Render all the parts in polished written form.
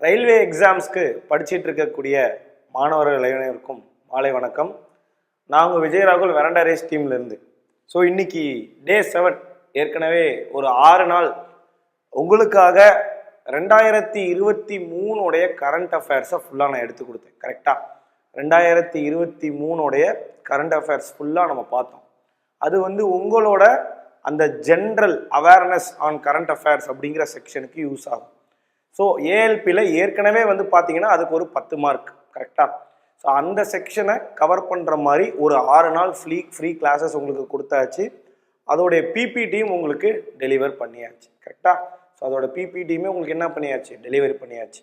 Railway எக்ஸாம்ஸ்க்கு படிச்சுட்டு இருக்கக்கூடிய மாணவர்கள் அனைவருக்கும் மாலை வணக்கம். நான் உங்கள் விஜயராகுல் வெரண்டா ரேஸ் டீம்லேருந்து. ஸோ இன்னைக்கு டே 7, ஏற்கனவே ஒரு 6 நாள் உங்களுக்காக 2023 கரண்ட் அஃபேர்ஸை ஃபுல்லாக நான் எடுத்து கொடுத்தேன். கரெக்டாக 2023 கரண்ட் அஃபேர்ஸ் ஃபுல்லாக நம்ம பார்த்தோம். அது உங்களோட அந்த general awareness on current affairs அப்படிங்கிற செக்ஷனுக்கு யூஸ் ஆகும். ஸோ ஏஎல்பியில் ஏற்கனவே பார்த்தீங்கன்னா அதுக்கு ஒரு 10 மார்க் கரெக்டாக. ஸோ அந்த செக்ஷனை கவர் பண்ணுற மாதிரி ஒரு 6 நாள் ஃப்ரீ கிளாஸஸ் உங்களுக்கு கொடுத்தாச்சு. அதோடைய பிபிடியும் உங்களுக்கு டெலிவர் பண்ணியாச்சு கரெக்டாக. ஸோ அதோட பிபிடியுமே உங்களுக்கு என்ன பண்ணியாச்சு, டெலிவரி பண்ணியாச்சு.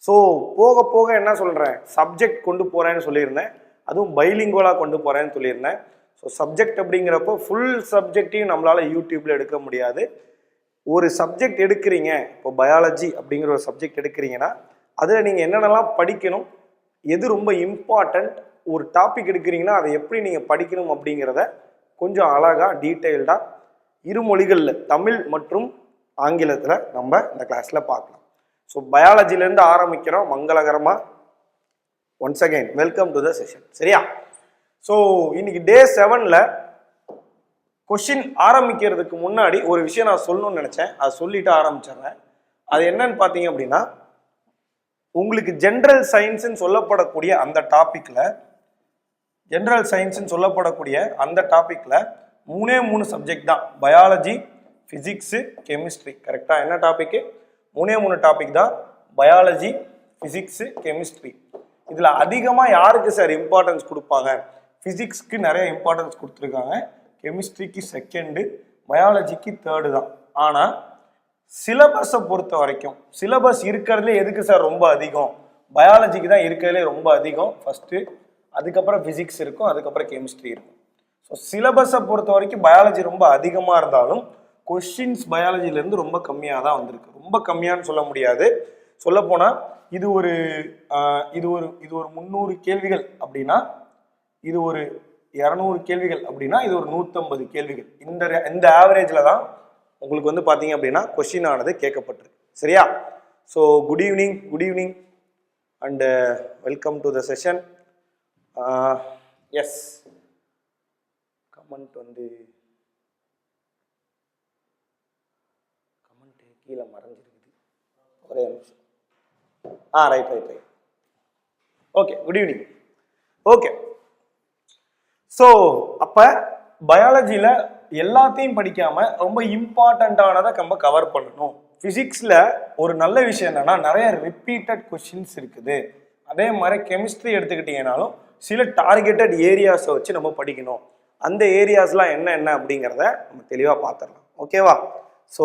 ஸோ போக போக என்ன சொல்கிறேன், சப்ஜெக்ட் கொண்டு போகிறேன்னு சொல்லியிருந்தேன், அதுவும் பைலிங்குவலாக கொண்டு போகிறேன்னு சொல்லியிருந்தேன். ஸோ சப்ஜெக்ட் அப்படிங்கிறப்போ ஃபுல் சப்ஜெக்டையும் நம்மளால் யூடியூப்பில் எடுக்க முடியாது. ஒரு சப்ஜெக்ட் எடுக்கிறீங்க, இப்போ பயாலஜி அப்படிங்கிற ஒரு சப்ஜெக்ட் எடுக்கிறீங்கன்னா அதில் நீங்கள் என்னென்னலாம் படிக்கணும், எது ரொம்ப இம்பார்ட்டண்ட், ஒரு டாபிக் எடுக்கிறீங்கன்னா அதை எப்படி நீங்கள் படிக்கணும் அப்படிங்கிறத கொஞ்சம் அழகாக டீட்டெயில்டாக இரு மொழிகளில் தமிழ் மற்றும் ஆங்கிலத்தில் நம்ம இந்த கிளாஸில் பார்க்கலாம். ஸோ பயாலஜிலேருந்து ஆரம்பிக்கிறோம் மங்களகரமாக. Once again welcome to the session. சரியா? ஸோ இன்னைக்கு டே 7ல் கொஷின் ஆரம்பிக்கிறதுக்கு முன்னாடி ஒரு விஷயம் நான் சொல்லணும்னு நினச்சேன், அதை சொல்லிட்டு ஆரம்பிச்சிடுறேன். அது என்னன்னு பார்த்தீங்க அப்படின்னா, உங்களுக்கு ஜென்ரல் சயின்ஸ்ன்னு சொல்லப்படக்கூடிய அந்த டாப்பிக்கில் மூணே சப்ஜெக்ட் தான், பயாலஜி, ஃபிசிக்ஸு, கெமிஸ்ட்ரி. கரெக்டாக என்ன டாப்பிக்கு? மூணே டாபிக் தான், பயாலஜி, ஃபிசிக்ஸு, கெமிஸ்ட்ரி. இதில் அதிகமாக யாருக்கு சார் இம்பார்ட்டன்ஸ் கொடுப்பாங்க? ஃபிசிக்ஸ்க்கு நிறைய இம்பார்ட்டன்ஸ் கொடுத்துருக்காங்க, கெமிஸ்ட்ரிக்கு 2nd, பயாலஜிக்கு 3rd தான். ஆனால் சிலபஸை பொறுத்த வரைக்கும் சிலபஸ் இருக்கிறதுலே எதுக்கு சார் ரொம்ப அதிகம்? பயாலஜிக்கு தான் இருக்கிறதுலே ரொம்ப அதிகம் ஃபஸ்ட்டு, அதுக்கப்புறம் ஃபிசிக்ஸ் இருக்கும், அதுக்கப்புறம் கெமிஸ்ட்ரி இருக்கும். ஸோ சிலபஸை பொறுத்த வரைக்கும் பயாலஜி ரொம்ப அதிகமாக இருந்தாலும் கொஷின்ஸ் பயாலஜிலேருந்து ரொம்ப கம்மியாக தான் வந்திருக்கு. ரொம்ப கம்மியான்னு சொல்ல முடியாது. சொல்லப்போனால் இது ஒரு 300 கேள்விகள் அப்படின்னா, இது ஒரு 200 கேள்விகள் அப்படின்னா, இது ஒரு 150 கேள்விகள். இந்த ஆவரேஜில் தான் உங்களுக்கு பார்த்தீங்க அப்படின்னா கொஸ்டின் ஆனது கேட்கப்பட்டிருக்கு. சரியா? So good evening and welcome to the session. Yes, comment கீழே மறைஞ்சிருக்குது, ஒரே நிமிஷம். Right. Okay, good evening. Okay, so அப்போ பயாலஜியில் எல்லாத்தையும் படிக்காமல் ரொம்ப இம்பார்ட்டண்ட்டானதை நம்ம கவர் பண்ணணும். ஃபிசிக்ஸில் ஒரு நல்ல விஷயம் என்னென்னா நிறைய ரிப்பீட்டட் கொஷின்ஸ் இருக்குது. அதே மாதிரி கெமிஸ்ட்ரி எடுத்துக்கிட்டிங்கனாலும் சில டார்கெட்டட் ஏரியாஸை வச்சு நம்ம படிக்கணும். அந்த ஏரியாஸ்லாம் என்ன அப்படிங்கிறத நம்ம தெளிவாக பார்த்துடலாம். ஓகேவா? ஸோ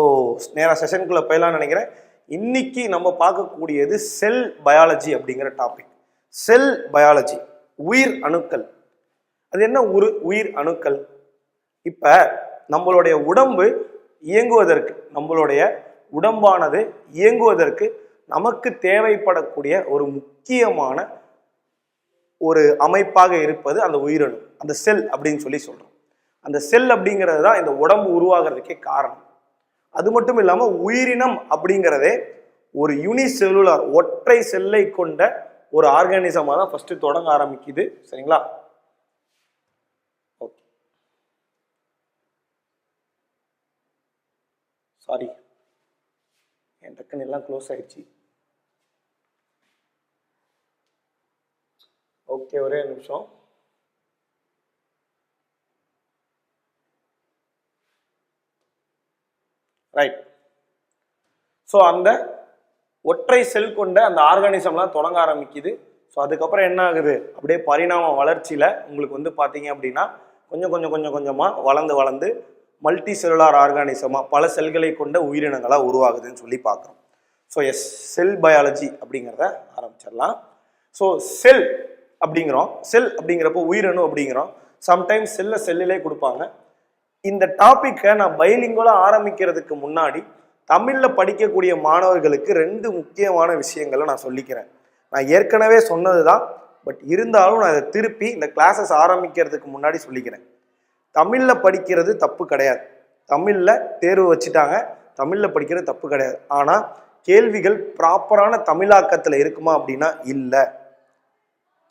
நேராக செஷனுக்குள்ளே போயிடலாம்னு நினைக்கிறேன். இன்னைக்கு நம்ம பார்க்கக்கூடியது செல் பயாலஜி அப்படிங்கிற டாபிக். செல் பயாலஜி, உயிர் அணுக்கள். அது என்ன உயிர் அணுக்கள்? இப்போ நம்மளுடைய உடம்பு இயங்குவதற்கு, நம்மளுடைய உடம்பானது இயங்குவதற்கு நமக்கு தேவைப்படக்கூடிய ஒரு முக்கியமான ஒரு அமைப்பாக இருப்பது அந்த உயிரணு, அந்த செல் அப்படின்னு சொல்கிறோம். அந்த செல் அப்படிங்கிறது தான் இந்த உடம்பு உருவாகிறதுக்கே காரணம். அது மட்டும் இல்லாமல் உயிரினம் அப்படிங்கிறதே ஒரு யூனிசெல்லுலார், ஒற்றை செல்லை கொண்ட ஒரு ஆர்கானிசமாக தான் ஃபர்ஸ்ட் தொடங்க ஆரம்பிக்குது. சரிங்களா? சாரி, என் டக்குன்னு எல்லாம் க்ளோஸ் ஆயிடுச்சு. ஓகே, ஒரே நிமிஷம். ரைட். ஸோ அந்த ஒற்றை செல் கொண்ட அந்த ஆர்கானிசம்லாம் தொடங்க ஆரம்பிக்குது. ஸோ அதுக்கப்புறம் என்ன ஆகுது, அப்படியே பரிணாம வளர்ச்சியில் உங்களுக்கு பார்த்தீங்க அப்படின்னா கொஞ்சமாக வளர்ந்து மல்டி செல்லுலார் ஆர்கானிசமாக பல செல்களை கொண்ட உயிரினங்களாக உருவாகுதுன்னு சொல்லி பார்க்குறோம். ஸோ எஸ், செல் பயாலஜி அப்படிங்கிறத ஆரம்பிச்சிடலாம். ஸோ செல் அப்படிங்கிறப்போ உயிரணு அப்படிங்கிறோம். சம்டைம்ஸ் செல்லிலே கொடுப்பாங்க. இந்த டாப்பிக்கை நான் பைலிங்குவலாக ஆரம்பிக்கிறதுக்கு முன்னாடி தமிழில் படிக்கக்கூடிய மாணவர்களுக்கு 2 முக்கியமான விஷயங்களை நான் சொல்லிக்கிறேன். நான் ஏற்கனவே சொன்னது தான், பட் இருந்தாலும் நான் அதை திருப்பி இந்த கிளாஸஸ் ஆரம்பிக்கிறதுக்கு முன்னாடி சொல்லிக்கிறேன். தமிழில் படிக்கிறது தப்பு கிடையாது, தமிழில் தேர்வு வச்சுட்டாங்க, தமிழில் படிக்கிறது தப்பு கிடையாது. ஆனால் கேள்விகள் ப்ராப்பரான தமிழாக்கத்தில் இருக்குமா அப்படின்னா இல்லை.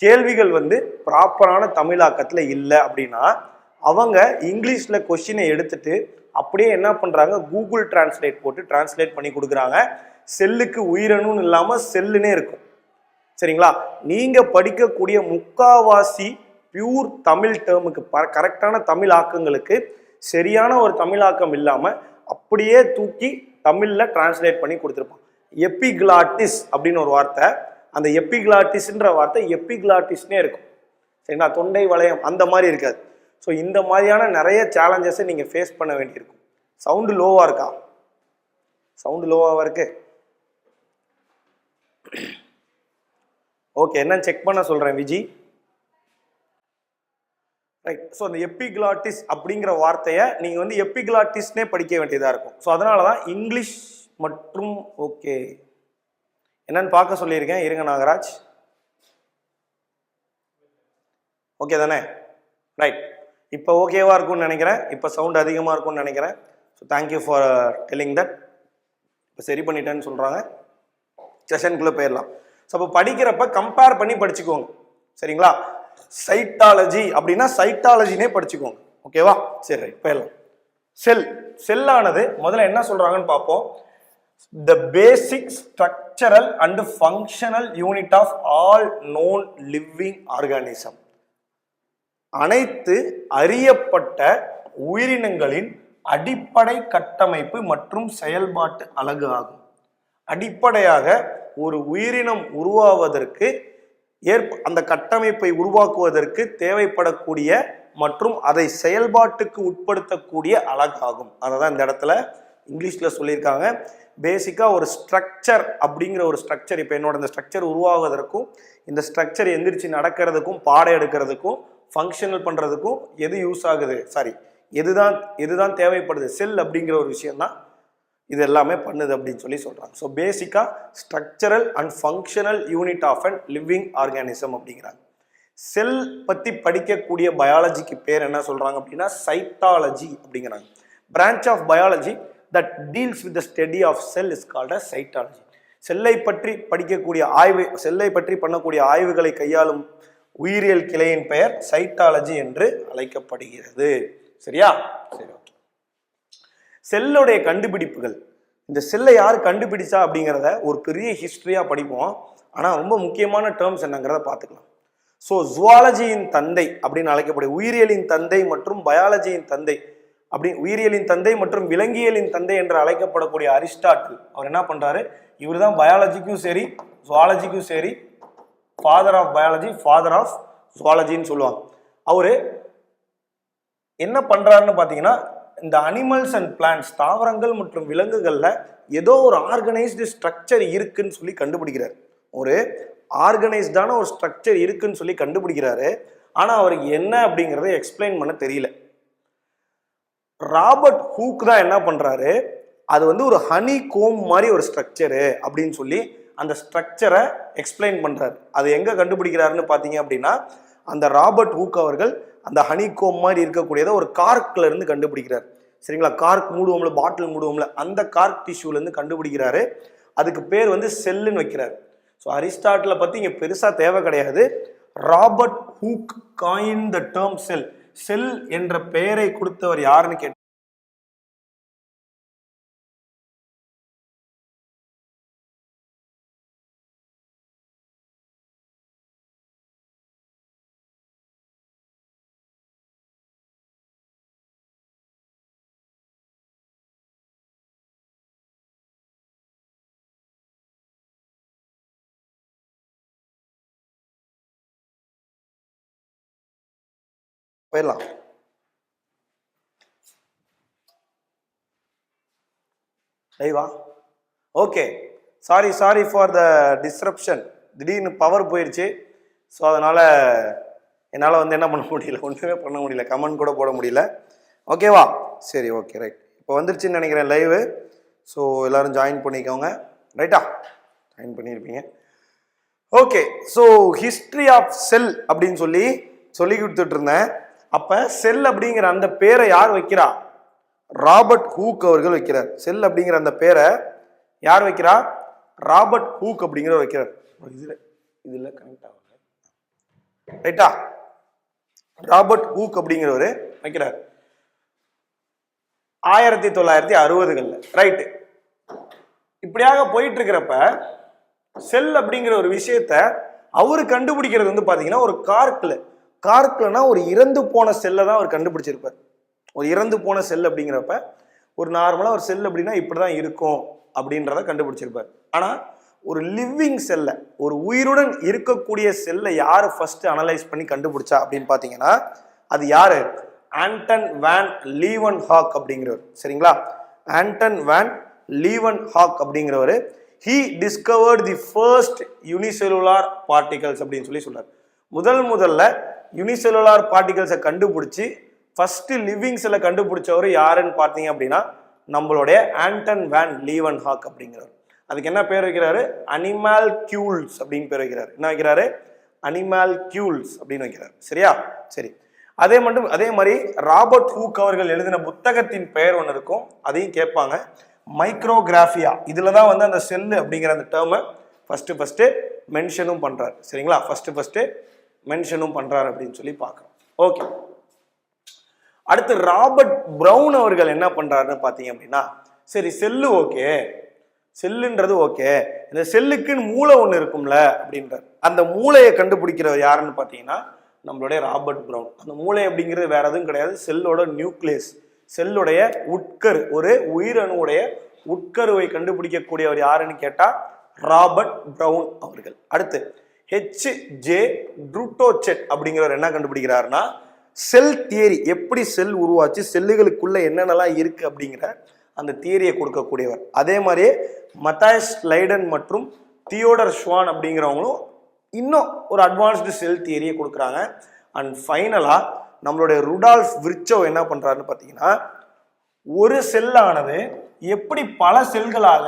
கேள்விகள் வந்து ப்ராப்பரான தமிழாக்கத்தில் இல்லை அப்படின்னா அவங்க இங்கிலீஷில் கொஸ்டினை எடுத்துட்டு அப்படியே என்ன பண்ணுறாங்க, கூகுள் டிரான்ஸ்லேட் போட்டு டிரான்ஸ்லேட் பண்ணி கொடுக்குறாங்க. செல்லுக்கு உயிரணும்னு இல்லாமல் செல்லுன்னே இருக்கும். சரிங்களா? நீங்கள் படிக்கக்கூடிய முக்காவாசி பியூர் தமிழ் டேர்முக்கு கரெக்டான தமிழ் ஆக்கங்களுக்கு சரியான ஒரு தமிழாக்கம் இல்லாமல் அப்படியே தூக்கி தமிழில் டிரான்ஸ்லேட் பண்ணி கொடுத்துருப்பான். எபிகிளாட்டிஸ் அப்படின்னு ஒரு வார்த்தை, அந்த எபிகிளாட்டிஸ்ன்ற வார்த்தை எபிகிளாட்டிஸ்னே இருக்கும். சரிங்களா? தொண்டை வளையம் அந்த மாதிரி இருக்காது. ஸோ இந்த மாதிரியான நிறைய சேலஞ்சஸை நீங்கள் ஃபேஸ் பண்ண வேண்டியிருக்கும். சவுண்டு லோவாக இருக்கா? சவுண்டு லோவாக இருக்கு. ஓகே, என்னன்னு செக் பண்ண சொல்கிறேன் விஜி. ரைட். ஸோ அந்த எபிகிளாட்டிஸ் அப்படிங்கிற வார்த்தையை நீங்கள் வந்து எபிகிளாட்டிஸ்னே படிக்க வேண்டியதாக இருக்கும். ஸோ அதனால தான் இங்கிலீஷ் மற்றும் ஓகே என்னன்னு பார்க்க சொல்லியிருக்கேன். இருங்க நாகராஜ். ஓகே தானே? ரைட். இப்போ ஓகேவா இருக்கும்னு நினைக்கிறேன். இப்போ சவுண்ட் அதிகமாக இருக்கும்னு நினைக்கிறேன். So thank you for telling that. இப்போ சரி பண்ணிட்டேன்னு சொல்கிறாங்க. செஷனுக்குள்ளே போயிடலாம். ஸோ அப்போ படிக்கிறப்ப கம்பேர் பண்ணி படிச்சுக்கோங்க. சரிங்களா? சைட்டாலஜி அப்படின்னா சைட்டாலஜினே படிச்சுக்கோங்க. ஓகேவா? சரி, ரைட், போயிடலாம். செல்லானது முதல்ல என்ன சொல்கிறாங்கன்னு பார்ப்போம். The basic structural and functional unit of all known living organism. அனைத்து அறியப்பட்ட உயிரினங்களின் அடிப்படை கட்டமைப்பு மற்றும் செயல்பாட்டு அலகு ஆகும். அடிப்படையாக ஒரு உயிரினம் உருவாவதற்கு அந்த கட்டமைப்பை உருவாக்குவதற்கு தேவைப்படக்கூடிய மற்றும் அதை செயல்பாட்டுக்கு உட்படுத்தக்கூடிய அலகாகும். அதை தான் இந்த இடத்துல இங்கிலீஷில் சொல்லியிருக்காங்க. பேசிக்காக ஒரு ஸ்ட்ரக்சர் அப்படிங்கிற ஒரு ஸ்ட்ரக்சர், இப்போ என்னோட இந்த ஸ்ட்ரக்சர் உருவாகுவதற்கும் இந்த ஸ்ட்ரக்சர் எந்திரிச்சு நடக்கிறதுக்கும் பாடம் எடுக்கிறதுக்கும் ஃபங்க்ஷனல் பண்ணுறதுக்கும் எது யூஸ் ஆகுது, எதுதான் தேவைப்படுது, செல் அப்படிங்கிற ஒரு விஷயம்தான் இது எல்லாமே பண்ணுது அப்படின்னு சொல்லி சொல்கிறாங்க. ஸோ பேசிக்காக structural and functional unit of and living organism அப்படிங்கிறாங்க. செல் பற்றி படிக்கக்கூடிய பயாலஜிக்கு பேர் என்ன சொல்கிறாங்க அப்படின்னா சைட்டாலஜி அப்படிங்கிறாங்க. Branch of biology that deals with the study of cell is called as cytology. செல்லை பற்றி படிக்கக்கூடிய ஆய்வு, செல்லை பற்றி பண்ணக்கூடிய ஆய்வுகளை கையாளும் உயிரியல் கிளையின் பெயர் சைட்டாலஜி என்று அழைக்கப்படுகிறது. சரியா? சரி, ஓகே. செல்லுடைய கண்டுபிடிப்புகள், இந்த செல்லை யார் கண்டுபிடிச்சா அப்படிங்கிறத ஒரு பெரிய ஹிஸ்டரியா படிப்போம். ஆனால் ரொம்ப முக்கியமான டேர்ம்ஸ் என்னங்கிறத பார்த்துக்கலாம். ஸோ ஜுவாலஜியின் தந்தை அப்படின்னு அழைக்கக்கூடிய உயிரியலின் தந்தை மற்றும் பயாலஜியின் தந்தை அப்படி உயிரியலின் தந்தை மற்றும் விலங்கியலின் தந்தை என்று அழைக்கப்படக்கூடிய அரிஸ்டாட்டில் அவர் என்ன பண்றாரு, இவர் தான் பயாலஜிக்கும் சரி ஜுவாலஜிக்கும் சரி father of biology, father of ஜுவாலஜின்னு சொல்லுவாங்க. அவரு என்ன பண்றாருன்னு பார்த்தீங்கன்னா இந்த அனிமல்ஸ் அண்ட் பிளான்ட்ஸ், தாவரங்கள் மற்றும் விலங்குகள்ல ஏதோ ஒரு ஆர்கனைஸ்டு ஸ்ட்ரக்சர் இருக்குன்னு சொல்லி கண்டுபிடிக்கிறார். ஒரு ஆர்கனைஸ்டான ஒரு ஸ்ட்ரக்சர் இருக்குன்னு சொல்லி கண்டுபிடிக்கிறாரு. ஆனா அவருக்கு என்ன அப்படிங்கிறத எக்ஸ்பிளைன் பண்ண தெரியல. ராபர்ட் ஹூக் தான் என்ன பண்றாரு, அது வந்து ஒரு ஹனி கோம் மாதிரி ஒரு ஸ்ட்ரக்சரு அப்படின்னு சொல்லி அந்த ஸ்ட்ரக்சரை எக்ஸ்பிளைன் பண்றாரு. அது எங்க கண்டுபிடிக்கிறாருன்னு பாத்தீங்க அப்படின்னா அந்த ராபர்ட் ஹூக் அவர்கள் அந்த ஹனி கோம் மாதிரி இருக்கக்கூடியதை ஒரு கார்க்ல இருந்து கண்டுபிடிக்கிறார். சரிங்களா? கார்க் மூடுவோம்ல, பாட்டில் மூடுவோம்ல, அந்த கார்க் டிஷ்யூல இருந்து கண்டுபிடிக்கிறாரு. அதுக்கு பேர் வந்து செல்லுன்னு வைக்கிறார். ஸோ அரிஸ்டாட்டிலை பத்தி இங்க பெருசா தேவை கிடையாது. Robert Hooke coined the term cell. Cell என்ற பெயரை கொடுத்தவர் யாருன்னு கேட்டு போயிடலாம். லைவா? Okay, sorry for the disruption. திடீர்னு பவர் போயிடுச்சு. ஸோ அதனால் என்னால் வந்து என்ன பண்ண முடியல, ஒன்றுமே பண்ண முடியல, கமெண்ட் கூட போட முடியல. ஓகேவா? சரி, ஓகே, ரைட். இப்போ வந்துருச்சுன்னு நினைக்கிறேன் லைவு. ஸோ எல்லோரும் ஜாயின் பண்ணிக்கோங்க. ரைட்டா? ஜாயின் பண்ணியிருப்பீங்க. Okay, so history of cell அப்படின்னு சொல்லி கொடுத்துட்டு இருந்தேன். அப்போ செல் அப்படிங்கிற அந்த பேரை யார் வைக்கிறா? ராபர்ட் ஹூக் அவர்கள் வைக்கிறார். செல் அப்படிங்கிற அந்த பேரை யார் வைக்கிறா? ராபர்ட் ஹூக் அப்படிங்கிறவர் வைக்கிறார். இதுல கனெக்ட் ஆகும் ரைட்டா. ராபர்ட் ஹூக் அப்படிங்கிறவர் வைக்கிறார் 1960களில். ரைட்டு. இப்படியாக போயிட்டு இருக்கிறப்ப செல் அப்படிங்கிற ஒரு விஷயத்த அவரு கண்டுபிடிக்கிறது வந்து பாத்தீங்கன்னா ஒரு கார்க்லனா ஒரு இறந்து போன செல்லை தான் அவர் கண்டுபிடிச்சிருப்பார். ஒரு இறந்து போன செல் அப்படிங்கிறப்ப ஒரு நார்மலா ஒரு செல் அப்படின்னா இப்படிதான் இருக்கும் அப்படின்றத கண்டுபிடிச்சிருப்பார். ஆனா ஒரு லிவிங் செல்லை, ஒரு உயிருடன் இருக்கக்கூடிய செல்லை யாரு ஃபர்ஸ்ட் அனலைஸ் பண்ணி கண்டுபிடிச்சா அப்படின்னு பாத்தீங்கன்னா அது யாரு? ஆண்டன் வேன் லீவன்ஹாக் அப்படிங்கிறவர். சரிங்களா? ஆண்டன் வேன் லீவன்ஹாக் அப்படிங்கிறவர் he discovered the first unicellular particles அப்படின்னு சொல்றார். முதல்ல யூனிசெல்லுலார் பார்ட்டிகல்ஸை கண்டுபிடிச்சி ஃபர்ஸ்ட் லிவிங் செல்லை கண்டுபிடிச்சவர் யாருன்னு பார்த்தீங்க அப்படின்னா நம்மளுடைய ஆண்டன் வேன் லீவன்ஹாக் அப்படிங்கிறவர். அதுக்கு என்ன பேர் வைக்கிறாரு? அனிமால்கியூல்ஸ் அப்படின்னு பேர் வைக்கிறாரு. என்ன வைக்கிறாரு? அனிமால்கியூல்ஸ் அப்படின்னு வைக்கிறாரு. சரியா? சரி. அதே மாதிரி ராபர்ட் ஹூக் அவர்கள் எழுதின புத்தகத்தின் பெயர் ஒன்று இருக்கும், அதையும் கேட்பாங்க. மைக்ரோகிராஃபியா. இதுல தான் வந்து அந்த செல்லு அப்படிங்கிற அந்த டேர்மை ஃபர்ஸ்ட் மென்ஷனும் பண்றாரு. சரிங்களா? ஃபர்ஸ்ட் மென்ஷனும் பண்றாரு அப்படின்னு சொல்லி பார்க்கிறோம். ஓகே. அடுத்து ராபர்ட் பிரவுன் அவர்கள் என்ன பண்றாருன்னு பார்த்தீங்க அப்படின்னா, சரி செல்லு ஓகே, செல்லுன்றது ஓகே, இந்த செல்லுக்குன்னு மூளை ஒன்று இருக்கும்ல அப்படின்றார். அந்த மூளையை கண்டுபிடிக்கிறவர் யாருன்னு பார்த்தீங்கன்னா நம்மளுடைய ராபர்ட் பிரவுன். அந்த மூளை அப்படிங்கிறது வேற எதுவும் கிடையாது, செல்லோட நியூக்ளியஸ், செல்லுடைய உட்கரு, ஒரு உயிரணுடைய உட்கருவை கண்டுபிடிக்கக்கூடியவர் யாருன்னு கேட்டா ராபர்ட் பிரவுன் அவர்கள். அடுத்து H.J. ட்ரூட்டோச்செட் அப்படிங்கிறவர் என்ன கண்டுபிடிக்கிறாருன்னா செல் தியரி, எப்படி செல் உருவாச்சு, செல்லுகளுக்குள்ள என்னென்னலாம் இருக்கு அப்படிங்கிற அந்த தியரியை கொடுக்கக்கூடியவர். அதே மாதிரியே மத்தாயஸ் லைடன் மற்றும் தியோடர் ஷ்வான் அப்படிங்கிறவங்களும் இன்னும் ஒரு அட்வான்ஸ்டு செல் தியரியை கொடுக்குறாங்க. அண்ட் ஃபைனலா நம்மளுடைய ருடால்ஃப் விர்ச்சோ என்ன பண்றாருன்னு பார்த்தீங்கன்னா ஒரு செல்லானது எப்படி பல செல்களாக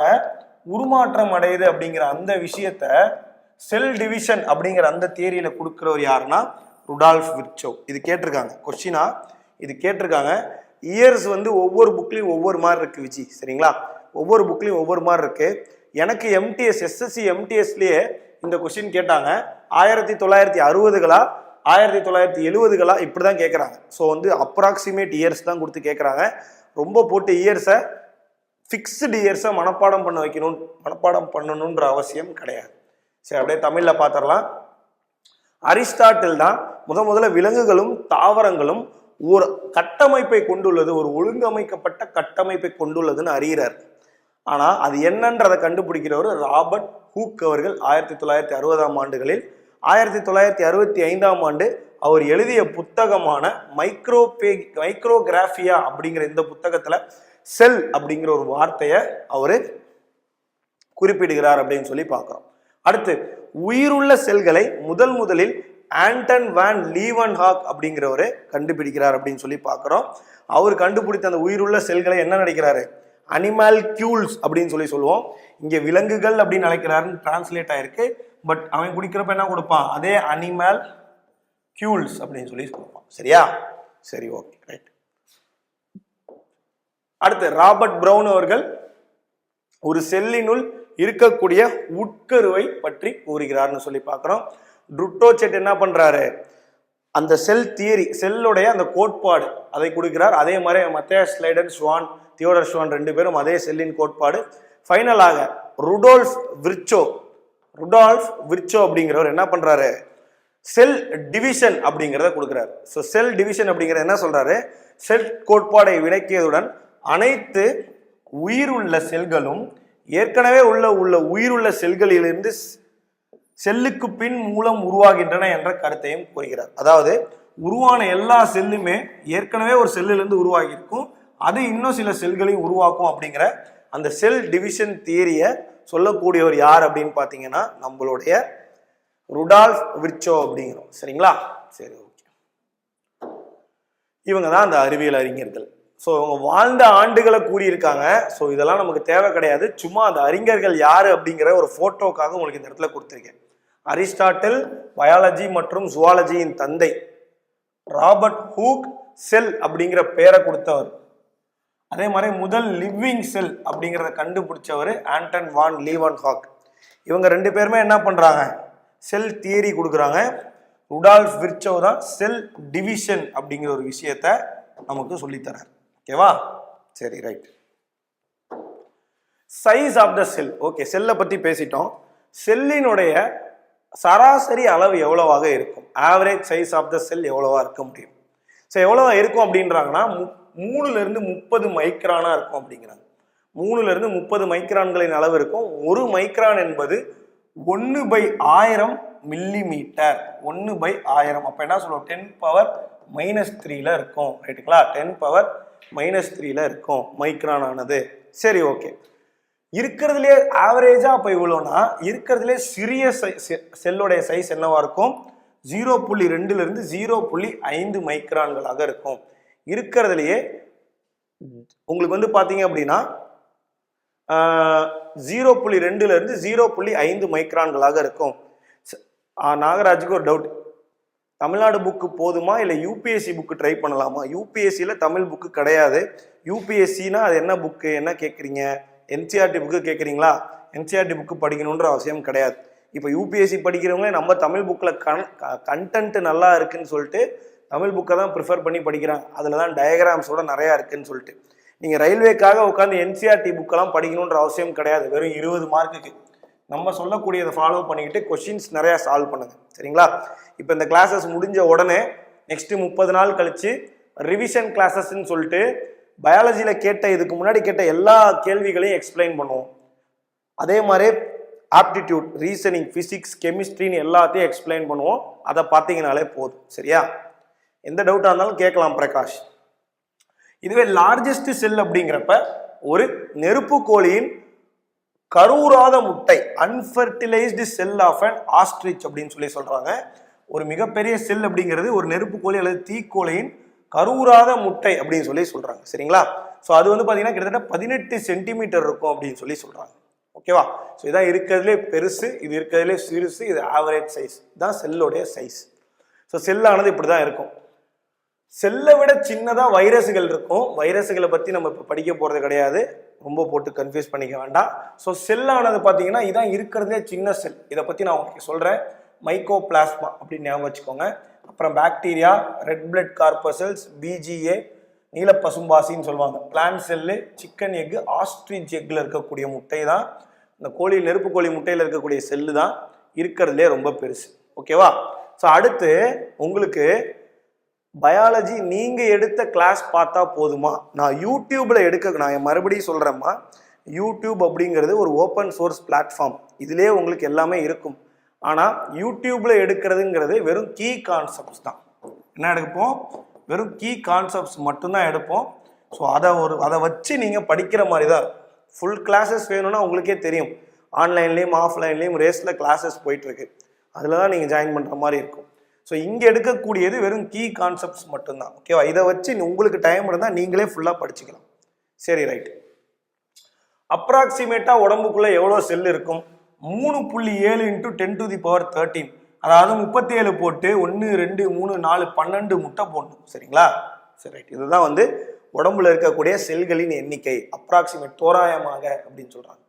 உருமாற்றம் அடையுது அப்படிங்கிற அந்த விஷயத்த செல் டிவிஷன் அப்படிங்கிற அந்த தியரியில கொடுக்கிறவர் யாருன்னா ருடால்ஃப் விர்ச்சோ. இது கேட்டிருக்காங்க கொஸ்டினா, இது கேட்டிருக்காங்க. இயர்ஸ் வந்து ஒவ்வொரு புக்லையும் ஒவ்வொரு மாதிரி இருக்கு விஜி. சரிங்களா? ஒவ்வொரு புக்லையும் ஒவ்வொரு மாதிரி இருக்கு. எனக்கு எம்டிஎஸ் எஸ்எஸ்சி எம்டிஎஸ்லயே இந்த கொஸ்டின் கேட்டாங்க. 1960களா 1970களா இப்படிதான் கேட்கறாங்க. ஸோ வந்து அப்ராக்சிமேட் இயர்ஸ் தான் கொடுத்து கேட்கறாங்க. ரொம்ப போட்டு இயர்ஸை ஃபிக்ஸ்டு இயர்ஸை மனப்பாடம் பண்ணணுன்ற அவசியம் கிடையாது. சரி, அப்படியே தமிழ்ல பார்த்துடலாம். அரிஸ்டாட்டில் தான் முதல்ல விலங்குகளும் தாவரங்களும் ஒரு கட்டமைப்பை கொண்டுள்ளது, ஒரு ஒழுங்கமைக்கப்பட்ட கட்டமைப்பை கொண்டுள்ளதுன்னு அறிகிறார். ஆனா அது என்னன்றதை கண்டுபிடிக்கிறவர் ராபர்ட் ஹூக் அவர்கள் 1960ஆம் ஆண்டுகளில். 1965ஆம் ஆண்டு அவர் எழுதிய புத்தகமான மைக்ரோகிராஃபியா அப்படிங்கிற இந்த புத்தகத்துல செல் அப்படிங்கிற ஒரு வார்த்தையை அவரு குறிப்பிடுகிறார் அப்படின்னு சொல்லி பார்க்கிறோம். அடுத்து உயிருள்ள செல்களை முதலில் ஆண்டன் வேன் லீவன்ஹாக் அப்படிங்கிறவரு கண்டுபிடிக்கிறார் அப்படின்னு சொல்லி பார்க்கிறோம். அவர் கண்டுபிடித்த அந்த உயிருள்ள செல்களை என்ன நினைக்கிறாரு? அனிமால்கியூல்ஸ் அப்படின்னு சொல்லி சொல்லுவோம். இங்க விலங்குகள் அப்படின்னு நினைக்கிறாருன்னு டிரான்ஸ்லேட் ஆயிருக்கு. பட் அவன் குடிக்கிறப்ப என்ன கொடுப்பான்? அதே அனிமல் கியூல்ஸ் அப்படின்னு சொல்லி கொடுப்பான். சரியா? சரி, ஓகே, ரைட். அடுத்து ராபர்ட் பிரவுன் அவர்கள் ஒரு செல்லினுள் இருக்கக்கூடிய உட்கருவை பற்றி கூறுகிறார்னு சொல்லி பார்க்கிறோம். ட்ரூட்டோச்செட் என்ன பண்றாரு? அந்த செல் தியரி, செல்லுடைய அந்த கோட்பாடு அதை கொடுக்கிறார். அதே மாதிரி மத்தேஸ் லைடன் ஷ்வான், தியோடர் ஷ்வான் ரெண்டு பேரும் அதே செல்லின் கோட்பாடு. ஃபைனலாக ருடால்ஃப் விர்ச்சோ அப்படிங்கிறவர் என்ன பண்றாரு? செல் டிவிஷன் அப்படிங்கிறத கொடுக்கிறார். ஸோ செல் டிவிஷன் அப்படிங்கிறது என்ன சொல்றாரு? செல் கோட்பாடை விளக்கியதுடன் அனைத்து உயிருள்ள செல்களும் ஏற்கனவே உள்ள உயிருள்ள செல்களிலிருந்து செல்லுக்கு பின் மூலம் உருவாகின்றன என்ற கருத்தையும் கூறுகிறார். அதாவது உருவான எல்லா செல்லுமே ஏற்கனவே ஒரு செல்லிலிருந்து உருவாகி இருக்கும், அது இன்னும் சில செல்களையும் உருவாக்கும் அப்படிங்கிற அந்த செல் டிவிஷன் தியரியை சொல்லக்கூடியவர் யார் அப்படின்னு பார்த்தீங்கன்னா நம்மளுடைய ருடால்ஃப் விர்ச்சோ அப்படிங்கிறோம். சரிங்களா? சரி, ஓகே. இவங்க தான் அந்த அறிவியல் அறிஞர்கள். ஸோ இவங்க வாழ்ந்த ஆண்டுகளை கூறியிருக்காங்க. ஸோ இதெல்லாம் நமக்கு தேவை கிடையாது. சும்மா அந்த அறிஞர்கள் யாரு அப்படிங்கிற ஒரு போட்டோக்காக உங்களுக்கு இந்த இடத்துல கொடுத்துருக்கேன். அரிஸ்டாட்டில் பயாலஜி மற்றும் ஜுவாலஜியின் தந்தை. ராபர்ட் ஹூக் செல் அப்படிங்கிற பெயரை கொடுத்தவர். அதே மாதிரி முதல் லிவிங் செல் அப்படிங்கிறத கண்டுபிடிச்சவர் ஆண்டன் வான் லீவன்ஹாக். இவங்க 2 பேருமே என்ன பண்றாங்க, செல் தியரி கொடுக்குறாங்க. ருடால்ஃப் விர்ச்சோவ் தான் செல் டிவிஷன் அப்படிங்கிற ஒரு விஷயத்த நமக்கு சொல்லித்தரார். ஓகேவா? சரி, right. Size of the cell. Okay, செல்லை பத்தி பேசிட்டோம். செல்லினுடைய சராசரி அளவு எவ்வளவாக இருக்கும்? Average size of the cell எவ்வளவா இருக்க முடியும்? ஸோ எவ்வளவா இருக்கும் அப்படின்றாங்கன்னா 3லிருந்து 30 மைக்ரானா இருக்கும் அப்படிங்கிறாங்க. 3லிருந்து 30 மைக்ரான்களின் அளவு இருக்கும். 1 மைக்ரான் என்பது 1/1000 மில்லிமீட்டர். 1/1000. அப்ப என்ன சொல்லுவோம்? 10⁻³ இருக்கும். ரைட்டுங்களா? 10⁻³ இருக்கும் மைக்ரான் ஆனது. சரி, ஓகே. இருக்கிறதுலே ஆவரேஜா அப்ப இவ்வளோனா, இருக்கிறதுலே சிறிய செல்லுடைய சைஸ் என்னவா இருக்கும்? 0.2லிருந்து 0.5 மைக்ரான்களாக இருக்கும். இருக்கிறதுலையே உங்களுக்கு வந்து பாத்தீங்க அப்படின்னா 0.2லிருந்து 0.5 மைக்ரான்களாக இருக்கும். நாகராஜுக்கு ஒரு டவுட், தமிழ்நாடு புக்கு போதுமா இல்லை யூபிஎஸ்சி புக்கு ட்ரை பண்ணலாமா? யூபிஎஸ்சியில் தமிழ் புக்கு கிடையாது. யூபிஎஸ்சினா அது என்ன புக்கு என்ன கேட்குறீங்க? என்சிஆர்டி புக்கு கேட்குறீங்களா? என்சிஆர்டி புக்கு படிக்கணுன்ற அவசியம் கிடையாது. இப்போ யூபிஎஸ்சி படிக்கிறவங்களே நம்ம தமிழ் புக்கில் கண்டென்ட் நல்லா இருக்குன்னு சொல்லிட்டு தமிழ் புக்கை தான் ப்ரிஃபர் பண்ணி படிக்கிறாங்க. அதில் தான் டயக்ராம்ஸோட நிறையா இருக்குன்னு சொல்லிட்டு. நீங்கள் ரயில்வேக்காக உட்காந்து என்சிஆர்டி புக்கெல்லாம் படிக்கணுன்ற அவசியம் கிடையாது. வெறும் 20 மார்க்குக்கு நம்ம சொல்லக்கூடியதை ஃபாலோ பண்ணிக்கிட்டு கொஷின்ஸ் நிறையா சால்வ் பண்ணுங்க. சரிங்களா? இப்போ இந்த கிளாஸஸ் முடிஞ்ச உடனே நெக்ஸ்ட்டு 30 நாள் கழிச்சு ரிவிஷன் கிளாஸஸ்ன்னு சொல்லிட்டு பயாலஜியில் கேட்ட இதுக்கு முன்னாடி கேட்ட எல்லா கேள்விகளையும் எக்ஸ்பிளைன் பண்ணுவோம். அதே மாதிரி ஆப்டிடியூட், ரீசனிங், ஃபிசிக்ஸ், கெமிஸ்ட்ரின்னு எல்லாத்தையும் எக்ஸ்பிளைன் பண்ணுவோம். அதை பார்த்தீங்கனாலே போதும். சரியா? எந்த டவுட்டாக இருந்தாலும் கேட்கலாம் பிரகாஷ். இதுவே லார்ஜஸ்ட் செல் அப்படிங்கிறப்ப ஒரு நெருப்பு கோழியின் கருவுறாத முட்டை, unfertilised cell of an ostrich அப்படின்னு சொல்லி சொல்றாங்க. ஒரு மிகப்பெரிய செல் அப்படிங்கிறது ஒரு நெருப்பு கோழி அல்லது தீக்கோழியின் கருவுறாத முட்டை அப்படின்னு சொல்லி சொல்றாங்க. சரிங்களா? ஸோ அது வந்து பார்த்தீங்கன்னா கிட்டத்தட்ட 18 சென்டிமீட்டர் இருக்கும் அப்படின்னு சொல்லி சொல்றாங்க. ஓகேவா? ஸோ இதான் இருக்கிறதுலே பெருசு, இது இருக்கிறதுலே சிறுசு, இது ஆவரேஜ் சைஸ் தான் செல்லுடைய சைஸ். ஸோ செல்லானது இப்படி தான் இருக்கும். செல்லை விட சின்னதாக வைரஸுகள் இருக்கும். வைரஸுகளை பற்றி நம்ம இப்போ படிக்க போகிறது கிடையாது, ரொம்ப போட்டு கன்ஃபியூஸ் பண்ணிக்க வேண்டாம். ஸோ செல்லானது பார்த்தீங்கன்னா இதான் இருக்கிறதுலே சின்ன செல். இதை பற்றி நான் உங்களுக்கு சொல்கிறேன். மைக்கோபிளாஸ்மா அப்படின்னு ஞாபகம் வச்சுக்கோங்க. அப்புறம் bacteria, red blood corpuscles, BGA, நீல பசும்பாசின்னு சொல்லுவாங்க. Plant cell, chicken egg, ostrich எக்கில் இருக்கக்கூடிய முட்டை தான் இந்த கோழி, நெருப்பு கோழி முட்டையில் இருக்கக்கூடிய செல்லு தான் இருக்கிறதுலே ரொம்ப பெருசு. ஓகேவா? ஸோ அடுத்து உங்களுக்கு பயாலஜி நீங்கள் எடுத்த கிளாஸ் பார்த்தா போதுமா? நான் யூடியூப்பில் நான் மறுபடியும் சொல்கிறேம்மா, யூடியூப் அப்படிங்கிறது ஒரு ஓப்பன் சோர்ஸ் பிளாட்ஃபார்ம். இதிலே உங்களுக்கு எல்லாமே இருக்கும். ஆனால் யூடியூப்பில் எடுக்கிறதுங்கிறது வெறும் கீ கான்செப்ட்ஸ் தான். என்ன எடுப்போம்? வெறும் கீ கான்செப்ட்ஸ் மட்டும்தான் எடுப்போம். ஸோ அதை வச்சு நீங்கள் படிக்கிற மாதிரி தான். ஃபுல் கிளாஸஸ் வேணும்னா உங்களுக்கே தெரியும், ஆன்லைன்லேயும் ஆஃப்லைன்லேயும் ரேஸில் கிளாஸஸ் போயிட்டுருக்கு. அதில் தான் நீங்கள் ஜாயின் பண்ணுற மாதிரி இருக்கும். ஸோ இங்கே எடுக்கக்கூடியது வெறும் கீ கான்செப்ட்ஸ் மட்டும்தான். ஓகேவா? இதை வச்சு உங்களுக்கு டைம் இருந்தால் நீங்களே ஃபுல்லாக படிச்சுக்கலாம். சரி, ரைட். அப்ராக்சிமேட்டாக உடம்புக்குள்ளே எவ்வளோ செல் இருக்கும்? 3.7 × 10⁻13. அதாவது 37 போட்டு 1 2 3 4 12 முட்டை போடணும். சரிங்களா? சரி, ரைட். இதுதான் வந்து உடம்புல இருக்கக்கூடிய செல்களின் எண்ணிக்கை, அப்ராக்சிமேட், தோராயமாக அப்படின்னு சொல்றாங்க.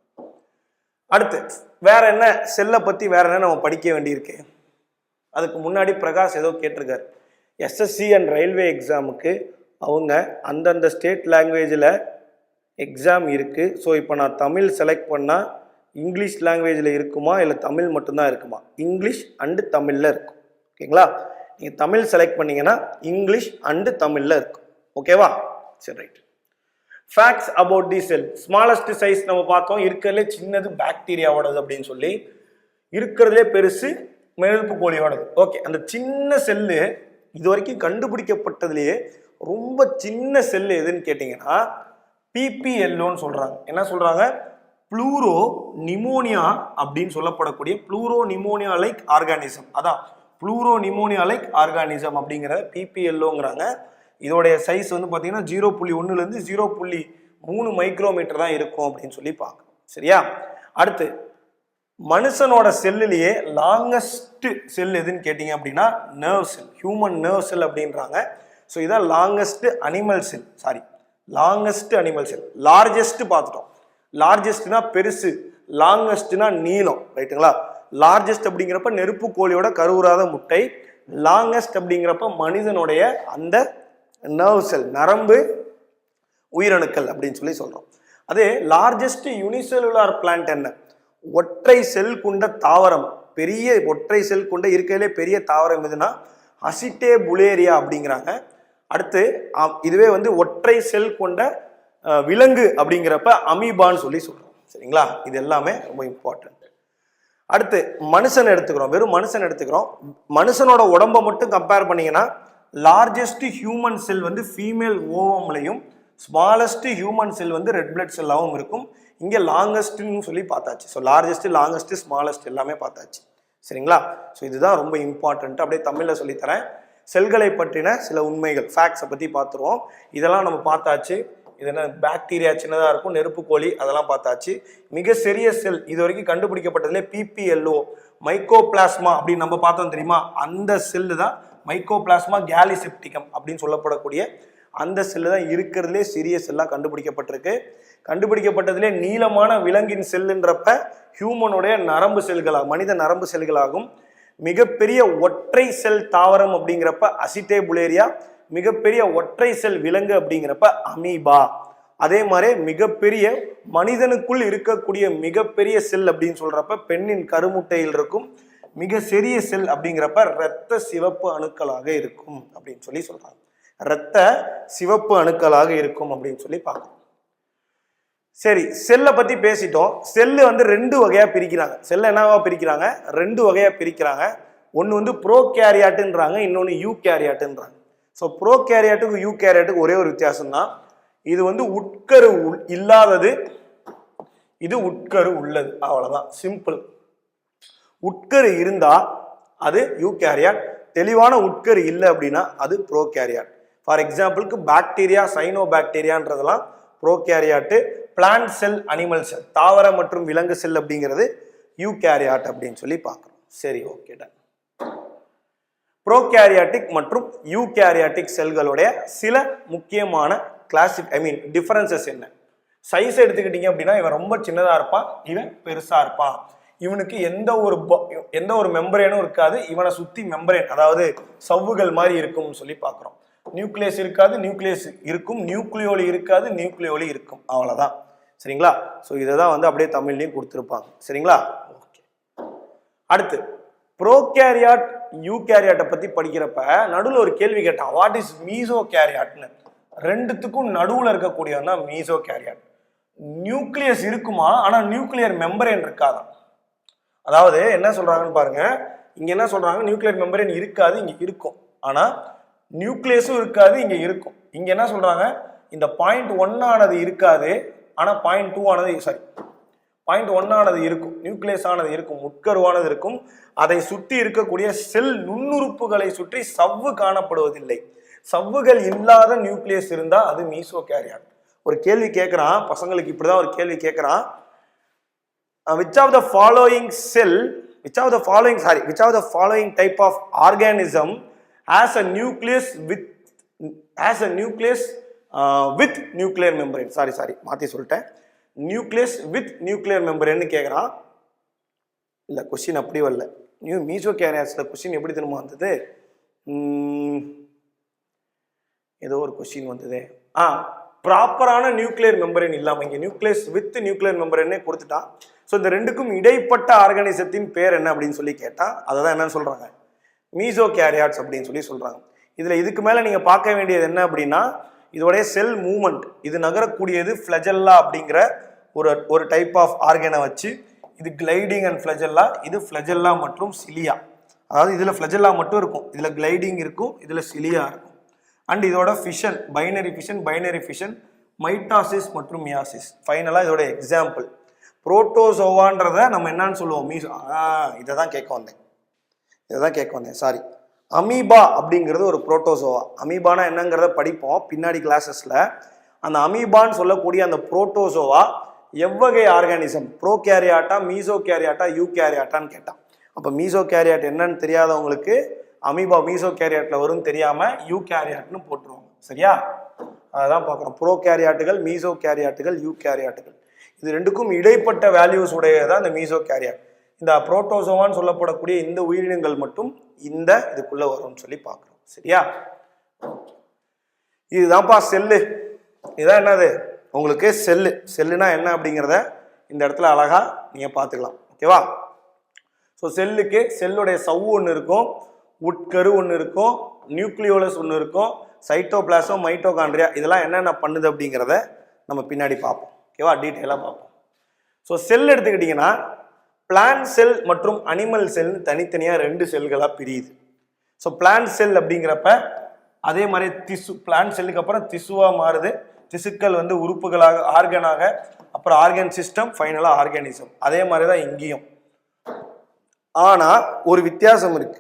அடுத்து வேற என்ன செல்லை பத்தி வேற என்ன நம்ம படிக்க வேண்டியிருக்கு? அதுக்கு முன்னாடி பிரகாஷ் ஏதோ கேட்டிருக்காரு. எஸ்எஸ்சி அண்ட் ரயில்வே எக்ஸாமுக்கு அவங்க அந்தந்த ஸ்டேட் லாங்குவேஜில் எக்ஸாம் இருக்குது. ஸோ இப்போ நான் தமிழ் செலக்ட் பண்ணால் இங்கிலீஷ் லாங்குவேஜில் இருக்குமா இல்லை தமிழ் மட்டும்தான் இருக்குமா? இங்கிலீஷ் அண்டு தமிழில் இருக்கும். ஓகேங்களா? நீங்கள் தமிழ் செலக்ட் பண்ணிங்கன்னா இங்கிலீஷ் அண்டு தமிழில் இருக்கும். ஓகேவா? சரி, right. Facts about the sell. Smallest size நம்ம பார்த்தோம். இருக்கிறதுலே சின்னது பாக்டீரியாவோடது அப்படின்னு சொல்லி, இருக்கிறதுலே பெருசு நெருப்பு கோழியோடது. ஓகே, அந்த சின்ன செல்லு இது வரைக்கும் கண்டுபிடிக்கப்பட்டதுலேயே ரொம்ப சின்ன செல்லு எதுன்னு கேட்டிங்கன்னா பிபிஎல்ஓன்னு சொல்கிறாங்க. என்ன சொல்கிறாங்க? ப்ளூரோ நிமோனியா அப்படின்னு சொல்லப்படக்கூடிய ப்ளூரோ நிமோனியா லைக் ஆர்கானிசம். அதான் ப்ளூரோ நிமோனியா லைக் ஆர்கானிசம் அப்படிங்கிற பிபிஎல்ஓங்கிறாங்க. இதோடைய சைஸ் வந்து பார்த்தீங்கன்னா 0.1லேருந்து 0.3 மைக்ரோமீட்டர் தான் இருக்கும் அப்படின்னு சொல்லி பார்க்கணும். சரியா? அடுத்து மனுஷனோட செல்லுலேயே லாங்கஸ்ட் செல் எதுன்னு கேட்டிங்க அப்படின்னா நர்வ் செல், ஹியூமன் நர்வ் செல் அப்படின்றாங்க. ஸோ இதான் லாங்கஸ்ட் அனிமல் செல். லார்ஜஸ்ட் பார்த்துட்டோம். லார்ஜஸ்ட்னா பெருசு, லாங்கஸ்ட்னா நீளம், ரைட்டுங்களா? லார்ஜஸ்ட் அப்படிங்கிறப்ப நெருப்பு கோழியோட கருவுறாத முட்டை, லாங்கஸ்ட் அப்படிங்கிறப்ப மனிதனுடைய அந்த நர்வ் செல், நரம்பு உயிரணுக்கள் அப்படின்னு சொல்லி சொல்றோம். அதே லார்ஜஸ்ட் யூனிசெல்லுலார் பிளான்ட் என்ன? ஒற்றை செல் கொண்ட தாவரம், பெரிய ஒற்றை செல் கொண்ட இருக்கையிலே பெரிய தாவரம் எதுனா அசிட்டேபுலேரியா அப்படிங்கிறாங்க. அடுத்து இதுவே வந்து ஒற்றை செல் கொண்ட விலங்கு அப்படிங்கிறப்ப அமீபான்னு சொல்லி சொல்றோம். சரிங்களா? இது எல்லாமே ரொம்ப இம்பார்ட்டன்ட். அடுத்து மனுஷன் எடுத்துக்கிறோம், வெறும் மனுஷன் எடுத்துக்கிறோம். மனுஷனோட உடம்பை மட்டும் கம்பேர் பண்ணீங்கன்னா லார்ஜஸ்ட் ஹியூமன் செல் வந்து ஃபீமேல் ஓவம்லையும், ஸ்மாலஸ்ட் ஹியூமன் செல் வந்து ரெட் பிளட் செல்லாகவும் இருக்கும். இங்கே லாங்கஸ்ட்னு சொல்லி பார்த்தாச்சு. ஸோ லார்ஜஸ்ட், லாங்கஸ்ட், ஸ்மாலஸ்ட் எல்லாமே பார்த்தாச்சு. சரிங்களா? ஸோ இதுதான் ரொம்ப இம்பார்ட்டன்ட். அப்படியே தமிழில் சொல்லித்தரேன். செல்களை பற்றின சில உண்மைகள், ஃபேக்ட்ஸை பற்றி பார்த்துருவோம். இதெல்லாம் நம்ம பார்த்தாச்சு. இது என்ன, பாக்டீரியா சின்னதாக இருக்கும், நெருப்பு கோழி, அதெல்லாம் பார்த்தாச்சு. மிக சிறிய செல் இது வரைக்கும் கண்டுபிடிக்கப்பட்டதுலே PPLO, மைக்கோபிளாஸ்மா அப்படின்னு நம்ம பார்த்தோம் தெரியுமா? அந்த செல்லு தான் மைக்கோபிளாஸ்மா கேலிசெப்டிகம் அப்படின்னு சொல்லப்படக்கூடிய அந்த செல்லு தான் இருக்கிறதுலே சிறிய செல்லாக கண்டுபிடிக்கப்பட்டிருக்கு. கண்டுபிடிக்கப்பட்டதுலே நீளமான விலங்கின் செல்லுன்றப்ப ஹியூமனுடைய நரம்பு செல்களாகும், மனித நரம்பு செல்களாகும். மிகப்பெரிய ஒற்றை செல் தாவரம் அப்படிங்கிறப்ப அசிட்டேபுலேரியா, மிகப்பெரிய ஒற்றை செல் விலங்கு அப்படிங்கிறப்ப அமீபா. அதே மாதிரி மிகப்பெரிய மனிதனுக்குள் இருக்கக்கூடிய மிகப்பெரிய செல் அப்படின்னு சொல்றப்ப பெண்ணின் கருமுட்டையில் இருக்கும். மிக சிறிய செல் அப்படிங்கிறப்ப இரத்த சிவப்பு அணுக்களாக இருக்கும் அப்படின்னு சொல்லி சொல்றாங்க. இரத்த சிவப்பு அணுக்களாக இருக்கும் அப்படின்னு சொல்லி பார்க்கணும். சரி, செல்லை பத்தி பேசிட்டோம். செல்லு வந்து ரெண்டு வகையா பிரிக்கிறாங்க. செல்லை என்னவா பிரிக்கிறாங்க? ரெண்டு வகையா பிரிக்கிறாங்க. ஒன்று வந்து ப்ரோ கேரியாட்டுன்றாங்க, இன்னொன்று யூ கேரியாட்டுன்றாங்க. ஸோ ப்ரோ கேரியாட்டுக்கு யூ கேரியாட்டுக்கு ஒரே ஒரு வித்தியாசம் தான். இது வந்து உட்கரு இல்லாதது, இது உட்கரு உள்ளது, அவ்வளவுதான், சிம்பிள். உட்கரு இருந்தா அது யூ கேரியாட், தெளிவான உட்கரு இல்லை அப்படின்னா அது ப்ரோ கேரியாட். ஃபார் எக்ஸாம்பிளுக்கு பாக்டீரியா, சைனோ பாக்டீரியான்றதெல்லாம் prokaryote. Plant cell, animal cell, தாவர மற்றும் விலங்கு செல் அப்படிங்கிறது யூ கேரியாட் அப்படின்னு சொல்லி பார்க்குறோம். சரி, ஓகே, டன். ப்ரோகேரியாட்டிக் மற்றும் யூகேரியாட்டிக் செல்களுடைய சில முக்கியமான டிஃபரன்சஸ் என்ன? சைஸ் எடுத்துக்கிட்டீங்க அப்படின்னா இவன் ரொம்ப சின்னதாக இருப்பான், இவன் பெருசாக இருப்பான். இவனுக்கு எந்த ஒரு மெம்பரேனும் இருக்காது, இவனை சுற்றி மெம்பரேன், அதாவது சவ்வுகள் மாதிரி இருக்கும்னு சொல்லி பார்க்குறோம். நியூக்ளியஸ் இருக்காது, நியூக்ளியஸ் இருக்கும். நியூக்ளியோலி இருக்காது, நியூக்ளியோலி இருக்கும், அவ்வளோதான். சரிங்களா? ஸோ இதை தான் வந்து அப்படியே தமிழ்லையும் கொடுத்துருப்பாங்க. சரிங்களா? ஓகே. அடுத்து ப்ரோகேரியாட், யூகேரியாட்டை பற்றி படிக்கிறப்ப நடுவில் ஒரு கேள்வி கேட்டான், வாட் இஸ் மீசோ கேரியாட்னு. ரெண்டுத்துக்கும் நடுவில் இருக்கக்கூடியவன் தான் மீசோ கேரியாட். நியூக்ளியஸ் இருக்குமா, ஆனால் நியூக்ளியர் மெம்பரேன் இருக்காதான். அதாவது என்ன சொல்றாங்கன்னு பாருங்க, இங்க என்ன சொல்றாங்க, நியூக்ளியர் மெம்பரேன் இருக்காது, இங்க இருக்கும். ஆனா நியூக்ளியஸும் இருக்காது, இங்க இருக்கும். இங்க என்ன சொல்றாங்க, இந்த .1 ஆனது இருக்காது, ஆனா .2 ஆனது, .1 ஆனது இருக்கும், நியூக்ளியஸ் ஆனது இருக்கும், உட்கருவானது இருக்கும். அதை சுற்றி இருக்கக்கூடிய செல் நுண்ணுறுப்புகளை சுற்றி சவ்வு காணப்படுவதில்லை. சவ்வுகள் இல்லாத நியூக்ளியஸ் இருந்தா அது மீசோ கேரியாட். ஒரு கேள்வி கேட்கிறான் பசங்களுக்கு, இப்படிதான் ஒரு கேள்வி கேட்கிறான், which of the following type of organism has a nucleus with nuclear membrane. மாத்தி சொல்லிட்டேன், நியூக்ளியஸ் வித் நியூக்ளியர் மெம்பரேன்னு கேட்குறான். இல்லை, கொஸ்டின் அப்படி வரல. மீசோ கேரியாட்ஸ்ல கொஸ்டின் எப்படி திரும்ப வந்தது, ஏதோ ஒரு கொஸ்டின் வந்தது. ப்ராப்பரான நியூக்ளியர் மெம்பரேன் இல்லாம இங்க நியூக்ளியஸ் வித் நியூக்ளியர் மெம்பரேனே கொடுத்துட்டான். ஸோ இந்த ரெண்டுக்கும் இடைப்பட்ட ஆர்கானிசத்தின் பேர் என்ன அப்படின்னு சொல்லி கேட்டா அதை தான் என்னன்னு சொல்றாங்க, மீசோ கேரியாட்ஸ் அப்படின்னு சொல்லி சொல்றாங்க. இதுல இதுக்கு மேல நீங்க பார்க்க வேண்டியது என்ன அப்படின்னா, இதோடைய செல் மூவ்மெண்ட், இது நகரக்கூடியது ஃபிளஜெல்லா அப்படிங்கிற ஒரு டைப் ஆஃப் ஆர்கனை வச்சு. இது கிளைடிங் அண்ட் ஃபிளஜெல்லா, இது ஃபிளஜெல்லா மற்றும் சிலியா. அதாவது இதுல ஃபிளஜெல்லா மட்டும் இருக்கும், இதுல கிளைடிங் இருக்கும், இதுல சிலியா இருக்கும். அண்ட் இதோட ஃபிஷன், பைனரி ஃபிஷன், மைட்டாசிஸ் மற்றும் மியாசிஸ். ஃபைனலா இதோட எக்ஸாம்பிள் புரோட்டோசோவான்றத நம்ம என்னன்னு சொல்லுவோம், இதை தான் கேட்க வந்தேன், சாரி. அமீபா அப்படிங்கிறது ஒரு புரோட்டோசோவா. அமீபானா என்னங்கிறத படிப்போம் பின்னாடி கிளாஸஸ்ல. அந்த அமீபான்னு சொல்லக்கூடிய அந்த புரோட்டோசோவா எவ்வகை ஆர்கானிசம், ப்ரோகேரியாட்டா, மீசோ கேரியாட்டா, யூ கேரியாட்டான்னு கேட்டான். அப்போ மீசோ கேரியாட் என்னன்னு தெரியாதவங்களுக்கு அமீபா மீசோ கேரியாட்ல வரும் தெரியாம யூ கேரியாட்னு போட்டுருவாங்க. சரியா? அதான் பார்க்குறோம், ப்ரோ கேரியாட்டுகள், மீசோ கேரியாட்டுகள், யூ கேரியாட்டுகள். இது ரெண்டுக்கும் இடைப்பட்ட வேல்யூஸ் உடையதான் இந்த மீசோ கேரியர். இந்த புரோட்டோசோவான்னு சொல்லப்படக்கூடிய இந்த உயிரினங்கள் மட்டும் இந்த இதுக்குள்ள வரும்னு சொல்லி பார்க்குறோம். சரியா? இதுதான்ப்பா செல்லு. இதுதான் என்னது உங்களுக்கு செல்லு. செல்லுனா என்ன அப்படிங்கிறத இந்த இடத்துல அழகா நீங்க பார்த்துக்கலாம். ஓகேவா? ஸோ செல்லுக்கு செல்லுடைய சவ்வு ஒன்று இருக்கும், உட்கரு ஒன்று இருக்கும், நியூக்ளியோலஸ் ஒன்று இருக்கும், சைட்டோபிளாசம், மைட்டோகாண்ட்ரியா, இதெல்லாம் என்னென்ன பண்ணுது அப்படிங்கிறத நம்ம பின்னாடி பார்ப்போம். ஓகேவா? டீட்டெயிலாக பார்ப்போம். ஸோ செல் எடுத்துக்கிட்டிங்கன்னா பிளான்ட் செல் மற்றும் அனிமல் செல் தனித்தனியாக 2 செல்களாக பிரியுது. ஸோ பிளான்ட் செல் அப்படிங்கிறப்ப அதே மாதிரி திசு, பிளான்ட் செல்லுக்கு அப்புறம் திசுவாக மாறுது. திசுக்கள் வந்து உறுப்புகளாக, ஆர்கனாக, அப்புறம் ஆர்கன் சிஸ்டம், ஃபைனலாக ஆர்கானிசம். அதே மாதிரி தான் இங்கேயும். ஆனால் ஒரு வித்தியாசம் இருக்கு.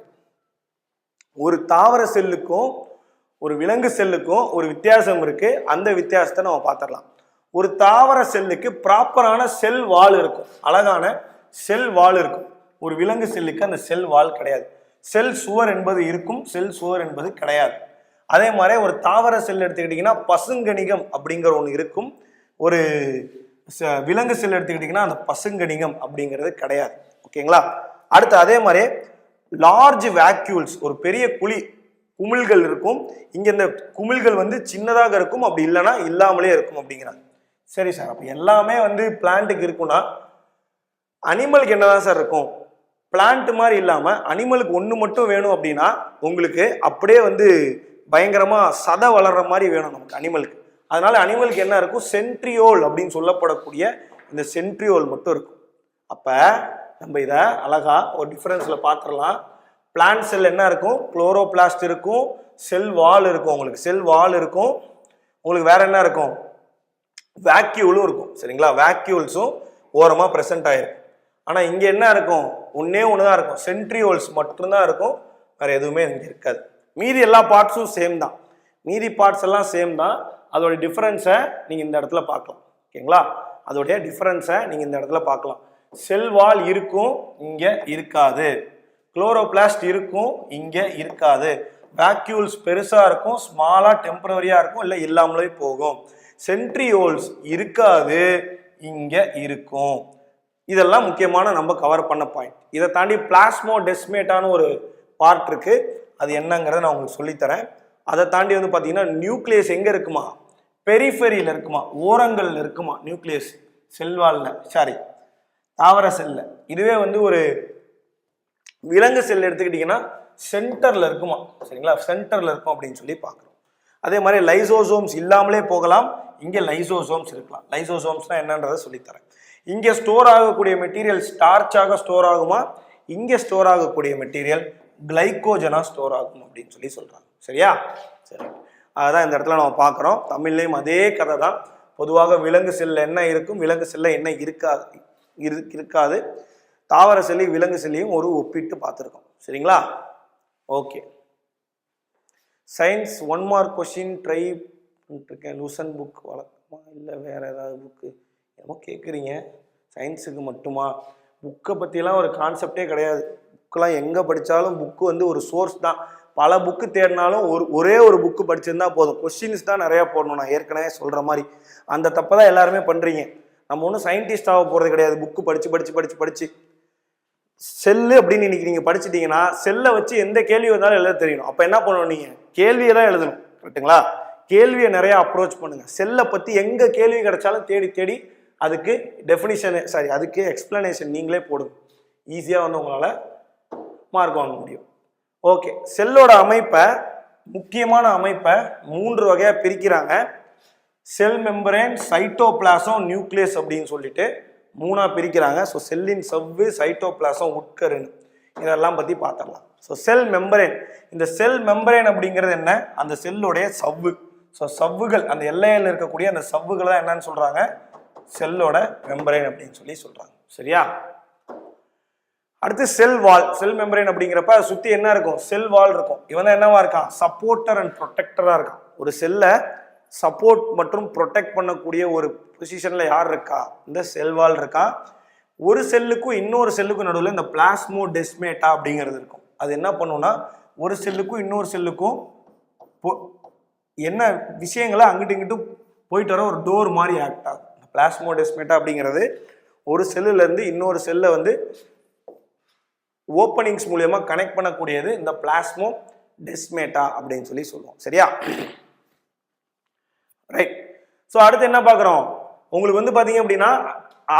ஒரு தாவர செல்லுக்கும் ஒரு விலங்கு செல்லுக்கும் ஒரு வித்தியாசம் இருக்கு. அந்த வித்தியாசத்தை நம்ம பார்த்துடலாம். ஒரு தாவர செல்லுக்கு ப்ராப்பரான செல் வால் இருக்கும், அழகான செல் வால் இருக்கும். ஒரு விலங்கு செல்லுக்கு அந்த செல் வால் கிடையாது. செல் சுவர் என்பது இருக்கும், செல் சுவர் என்பது கிடையாது. அதே மாதிரி ஒரு தாவர செல் எடுத்துக்கிட்டிங்கன்னா பசுங்கணிகம் அப்படிங்கிற ஒன்று இருக்கும். ஒரு விலங்கு செல் எடுத்துக்கிட்டிங்கன்னா அந்த பசுங்கணிகம் அப்படிங்கிறது கிடையாது. ஓகேங்களா? அடுத்து அதே மாதிரி லார்ஜ் வேக்யூல்ஸ், ஒரு பெரிய குமிழ்கள் இருக்கும். இங்கே இந்த குமிழ்கள் வந்து சின்னதாக இருக்கும், அப்படி இல்லைன்னா இல்லாமலே இருக்கும் அப்படிங்கிறாங்க. சரி சார், அப்போ எல்லாமே வந்து பிளான்ட்டுக்கு இருக்குன்னா அனிமலுக்கு என்னதான் சார் இருக்கும்? பிளான்ட் மாதிரி இல்லாமல் அனிமலுக்கு ஒன்று மட்டும் வேணும் அப்படின்னா உங்களுக்கு அப்படியே வந்து பயங்கரமாக சதை வளர்ற மாதிரி வேணும் நமக்கு அனிமலுக்கு. அதனால அனிமலுக்கு என்ன இருக்கும்? சென்ட்ரியோல் அப்படின்னு சொல்லப்படக்கூடிய இந்த சென்ட்ரியோல் மட்டும் இருக்கும். அப்போ நம்ம இதை அழகா ஒரு டிஃபரன்ஸில் பார்த்துடலாம். பிளான்ட் செல் என்ன இருக்கும்? குளோரோபிளாஸ்ட் இருக்கும், செல் வால் இருக்கும். உங்களுக்கு செல் வால் இருக்கும். உங்களுக்கு வேற என்ன இருக்கும்? வேக்யூலும் இருக்கும். சரிங்களா? வேக்யூல்ஸும் ஓரமாக ப்ரெசென்ட் ஆகிருக்கும். ஆனால் இங்கே என்ன இருக்கும்? ஒன்றே ஒன்று தான் இருக்கும், சென்ட்ரியோல்ஸ் மட்டும்தான் இருக்கும், வேற எதுவுமே இங்கே இருக்காது. மீதி எல்லா பார்ட்ஸும் சேம் தான். மீதி பார்ட்ஸ் எல்லாம் சேம் தான். அதோட டிஃபரன்ஸை நீங்கள் இந்த இடத்துல பார்க்கலாம். ஓகேங்களா? அதோடைய டிஃபரன்ஸை நீங்கள் இந்த இடத்துல பார்க்கலாம். செல் வால் இருக்கும், இங்கே இருக்காது. குளோரோபிளாஸ்ட் இருக்கும், இங்கே இருக்காது. வேக்யூல்ஸ் பெருசாக இருக்கும், ஸ்மாலாக டெம்பரவரியாக இருக்கும், இல்லை இல்லாமலே போகும். சென்ட்ரியோல்ஸ் இருக்காது, இங்கே இருக்கும். இதெல்லாம் முக்கியமான நம்ம கவர் பண்ண பாயிண்ட். இதை தாண்டி பிளாஸ்மோடெஸ்மேட்டான ஒரு பார்ட் இருக்கு, அது என்னங்கிறத நான் உங்களுக்கு சொல்லித்தரேன். அதை தாண்டி வந்து பார்த்தீங்கன்னா நியூக்ளியஸ் எங்கே இருக்குமா? பெரிஃபெரியில் இருக்குமா, ஓரங்களில் இருக்குமா நியூக்ளியஸ், செல்வாலில், சாரி தாவர செல்ல. இதுவே வந்து ஒரு விலங்கு செல் எடுத்துக்கிட்டிங்கன்னா சென்டரில் இருக்குமா? சரிங்களா? சென்டரில் இருக்கும் அப்படின்னு சொல்லி பார்க்குறோம். அதே மாதிரி லைசோசோம்ஸ் இல்லாமலே போகலாம், இங்கே லைசோசோம்ஸ் இருக்கலாம். லைசோசோம்ஸ்னால் என்னன்றதை சொல்லித்தரேன். இங்கே ஸ்டோர் ஆகக்கூடிய மெட்டீரியல் ஸ்டார்ச்சாக ஸ்டோர் ஆகுமா? இங்கே ஸ்டோர் ஆகக்கூடிய மெட்டீரியல் கிளைக்கோஜனா ஸ்டோர் ஆகும் அப்படின்னு சொல்லி சொல்கிறாங்க. சரியா? சரி, அதான் இந்த இடத்துல நம்ம பார்க்குறோம். தமிழ்லையும் அதே கதை தான். பொதுவாக விலங்கு செல்ல என்ன இருக்கும், விலங்கு செல்ல என்ன இருக்காது, தாவர செல்லி விலங்கு செல்லியும் ஒரு ஒப்பிட்டு பார்த்துருக்கோம். சரிங்களா? Okay. Science 1 mark question try பண்ணிருக்கேன். லூசன் புக் வழக்கமா இல்லை வேற ஏதாவது புக்கு என்னமோ கேட்குறீங்க? சயின்ஸுக்கு மட்டுமா? புக்கை பற்றியெல்லாம் ஒரு கான்செப்டே கிடையாது. புக்கெலாம் எங்கே படித்தாலும் புக்கு வந்து ஒரு சோர்ஸ் தான். பல புக்கு தேடினாலும் ஒரே ஒரு புக்கு படிச்சிருந்தா போதும். கொஸ்டின்ஸ் தான் நிறையா போடணும். நான் ஏற்கனவே சொல்கிற மாதிரி அந்த தப்பை தான் எல்லாருமே பண்ணுறீங்க. நம்ம ஒன்றும் சயின்டிஸ்ட் ஆக போகிறது கிடையாது. புக்கு படித்து செல்லு அப்படின்னு இன்னைக்கு நீங்கள் படிச்சுட்டீங்கன்னா செல்லை வச்சு எந்த கேள்வி வந்தாலும் எழுத தெரியணும். அப்போ என்ன பண்ணணும்? நீங்கள் கேள்வியை தான் எழுதணும். கரெக்டுங்களா? கேள்வியை நிறையா அப்ரோச் பண்ணுங்கள். செல்லை பற்றி எங்கே கேள்வி கிடைச்சாலும் தேடி அதுக்கு டெஃபினிஷன், அதுக்கு எக்ஸ்பிளனேஷன் நீங்களே போடுங்க. ஈஸியாக வந்து உங்களால் மார்க் வாங்க முடியும். ஓகே. செல்லோட அமைப்பை, முக்கியமான அமைப்பை 3 வகையாக பிரிக்கிறாங்க. செல் மெம்பரேன், சைட்டோபிளாசம், நியூக்ளியஸ் அப்படின்னு சொல்லிட்டு 3ஆக பிரிக்கிறாங்க. ஸோ செல்லின் சவ்வு, சைட்டோபிளாசம், உட்கருன்னு இதெல்லாம் பற்றி பார்த்துடலாம். ஸோ செல் மெம்பரேன், இந்த செல் மெம்பரேன் அப்படிங்கிறது என்ன? அந்த செல்லுடைய சவ்வு. ஸோ சவ்வுகள், அந்த எல்லையில் இருக்கக்கூடிய அந்த சவ்வுகள் தான் என்னன்னு சொல்கிறாங்க? செல்லோட மெம்பரேன் அப்படின்னு சொல்லி சொல்கிறாங்க. சரியா? அடுத்து செல் வால். செல் மெம்பரேன் அப்படிங்கிறப்ப அதை சுற்றி என்ன இருக்கும்? செல் வால் இருக்கும். இவன் தான் என்னவா இருக்கான்? சப்போர்ட்டர் அண்ட் ப்ரொடெக்டராக இருக்கான். ஒரு செல்லை சப்போர்ட் மற்றும் ப்ரொடெக்ட் பண்ணக்கூடிய ஒரு பொசிஷனில் யார் இருக்கா? இந்த செல் வால் இருக்கா. ஒரு செல்லுக்கும் இன்னொரு செல்லுக்கும் நடுவில் இந்த பிளாஸ்மோடெஸ்மேட்டா அப்படிங்கிறது இருக்கும். அது என்ன பண்ணுன்னா ஒரு செல்லுக்கும் இன்னொரு செல்லுக்கும் என்ன விஷயங்களை அங்கிட்டு இங்கிட்டு போயிட்டு வர ஒரு டோர் மாதிரி ஆக்ட் ஆகும். பிளாஸ்மோடெஸ்மேட்டா அப்படிங்கிறது ஒரு செல்லுலேருந்து இன்னொரு செல்லை வந்து ஓப்பனிங்ஸ் மூலியமா கனெக்ட் பண்ணக்கூடியது இந்த பிளாஸ்மோடெஸ்மேட்டா அப்படின்னு சொல்லி சொல்லுவோம். சரியா? ரைட். ஸோ அடுத்து என்ன பார்க்குறோம், உங்களுக்கு வந்து பார்த்தீங்க அப்படின்னா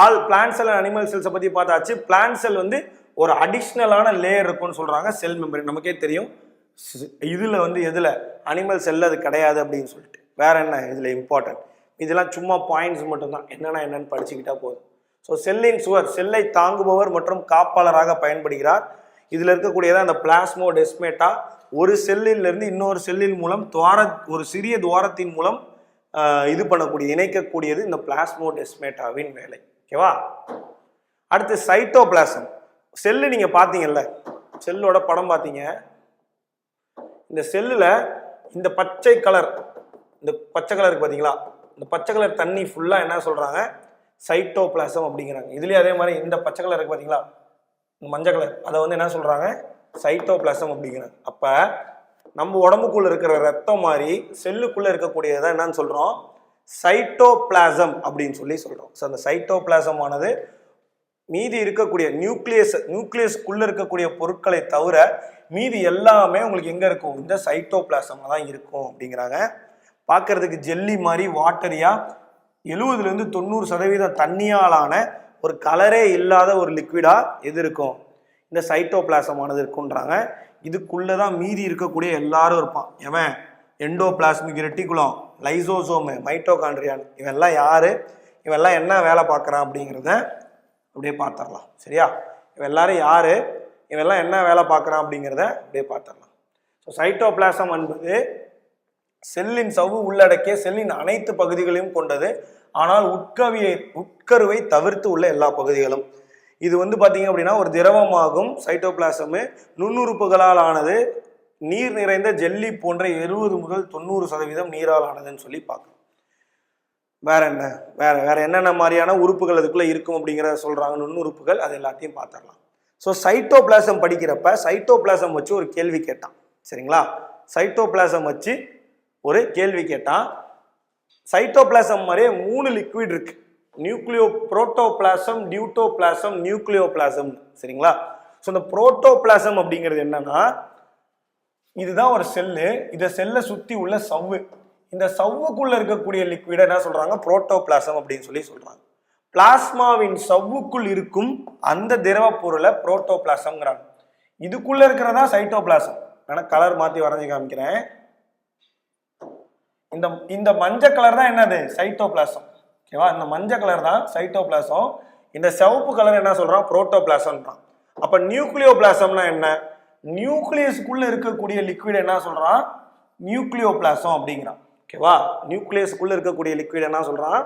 all plant cell and animal செல்ஸை பற்றி பார்த்தாச்சு. பிளான்ட் செல் வந்து ஒரு அடிஷ்னலான லேயர் இருக்குன்னு சொல்கிறாங்க செல் மெம்பரேன். நமக்கே தெரியும் இதில் வந்து எதில் அனிமல் செல்ல அது கிடையாது அப்படின்னு சொல்லிட்டு. வேற என்ன இதில் இம்பார்ட்டன்ட், இதெல்லாம் சும்மா பாயிண்ட்ஸ் மட்டும்தான், என்னென்னு படிச்சுக்கிட்டா போதும். ஸோ செல்லின் சுவர் செல்லை தாங்குபவர் மற்றும் காப்பாளராக பயன்படுகிறார். இதில் இருக்கக்கூடியதான் அந்த பிளாஸ்மோடெஸ்மேட்டா. ஒரு செல்லிலிருந்து இன்னொரு செல்லின் மூலம் ஒரு சிறிய துவாரத்தின் மூலம் இது பண்ணக்கூடிய இணைக்கக்கூடியது இந்த பிளாஸ்மோடெஸ்மேட்டாவின் வேலை. ஓகேவா? அடுத்து சைட்டோபிளாசம். செல்லு நீங்க பாத்தீங்கல்ல, செல்லோட படம் பார்த்தீங்க. இந்த செல்லுல இந்த பச்சை கலர், இந்த பச்சை கலருக்கு பார்த்தீங்களா, இந்த பச்சை கலர் தண்ணி ஃபுல்லா என்ன சொல்றாங்க, சைட்டோபிளாசம் அப்படிங்கிறாங்க. இதுலயே அதே மாதிரி இந்த பச்சை கலர் இருக்கு பார்த்தீங்களா, இந்த மஞ்சள் கலர், அதை வந்து என்ன சொல்றாங்க, சைட்டோபிளாசம் அப்படிங்கிறாங்க. அப்ப நம்ம உடம்புக்குள்ள இருக்கிற ரத்தம் மாதிரி செல்லுக்குள்ள இருக்கக்கூடியதான் என்னன்னு சொல்றோம், சைட்டோபிளாசம் அப்படின்னு சொல்லி சொல்றோம். ஸோ அந்த சைட்டோபிளாசம் ஆனது மீதி இருக்கக்கூடிய நியூக்ளியஸ்க்குள்ள இருக்கக்கூடிய பொருட்களை தவிர மீதி எல்லாமே உங்களுக்கு எங்க இருக்கும், இந்த சைட்டோபிளாசம் தான் இருக்கும் அப்படிங்கிறாங்க. பார்க்கறதுக்கு ஜெல்லி மாதிரி வாட்டரியா 70-90% தண்ணியாலான ஒரு கலரே இல்லாத ஒரு லிக்விடா எது இருக்கும், இந்த சைட்டோபிளாசம் ஆனது இருக்குன்றாங்க. இதுக்குள்ளதான் மீதி இருக்கக்கூடிய எல்லாரும் இருப்பான். எவன், எண்டோபிளாஸ்மிக் ரெட்டிகுலம், லைசோசோமு, மைட்டோகாண்ட்ரியான். இவெல்லாம் யாரு, இவெல்லாம் என்ன வேலை பார்க்குறான் அப்படிங்கிறத அப்படியே பார்த்துடலாம். சரியா? இவன் எல்லாரும் யாரு, இவெல்லாம் என்ன வேலை பார்க்குறான் அப்படிங்கிறத அப்படியே பார்த்துடலாம். ஸோ சைட்டோபிளாசம் என்பது செல்லின் சவ்வு உள்ளடக்கிய செல்லின் அனைத்து பகுதிகளையும் கொண்டது. ஆனால் உட்கருவை தவிர்த்து உள்ள எல்லா பகுதிகளும். இது வந்து பார்த்தீங்க அப்படின்னா ஒரு திரவமாகும். சைட்டோபிளாசமு நுண்ணுறுப்புகளால் ஆனது. நீர் நிறைந்த ஜெல்லி போன்ற 70-90% நீரால் ஆனதுன்னு சொல்லி பார்க்கணும். வேற என்ன, வேற என்னென்ன மாதிரியான உறுப்புகள் அதுக்குள்ள இருக்கும் அப்படிங்கிறத சொல்றாங்க, நுண்ணுறுப்புகள். அது எல்லாத்தையும் பார்த்துடலாம். ஸோ சைட்டோபிளாசம் படிக்கிறப்ப சைட்டோபிளாசம் வச்சு ஒரு கேள்வி கேட்டான். சரிங்களா? சைட்டோபிளாசம் வச்சு ஒரு கேள்வி கேட்டான். சைட்டோபிளாசம் மாதிரியே 3 லிக்விட் இருக்கு, புரோட்டோபிளாசம், டியூட்டோபிளாசம், நியூக்ளியோபிளாசம். சரிங்களா? ஸோ இந்த புரோட்டோபிளாசம் அப்படிங்கிறது என்னன்னா, இதுதான் ஒரு செல்லு. இந்த செல்லை சுத்தி உள்ள சவ்வு. இந்த சவ்வுக்குள்ள இருக்கக்கூடிய லிக்விட என்ன சொல்றாங்க, புரோட்டோபிளாசம் அப்படின்னு சொல்லி சொல்றாங்க. பிளாஸ்மாவின் சவ்வுக்குள் இருக்கும் அந்த திரவ பொருளை புரோட்டோபிளாசம்ங்கிறாங்க. இதுக்குள்ள இருக்கிறதா சைட்டோபிளாசம். ஆனா கலர் மாத்தி வரைஞ்சி காமிக்கிறேன். இந்த மஞ்சள் கலர் தான் என்னது, சைட்டோபிளாசம். ஓகேவா? இந்த மஞ்சள் கலர் தான் சைட்டோபிளாசம். இந்த சிவப்பு கலர் என்ன சொல்றான், புரோட்டோபிளாசம்ன்றான். அப்ப நியூக்ளியோபிளாசம்னா என்ன, நியூக்ளியஸ்க்குள்ள இருக்கக்கூடிய லிக்விட் என்ன சொல்றான், நியூக்ளியோபிளாசம் அப்படிங்கிறான். ஓகேவா? நியூக்ளியஸ்க்குள்ள இருக்கக்கூடிய லிக்விட் என்ன சொல்றான்,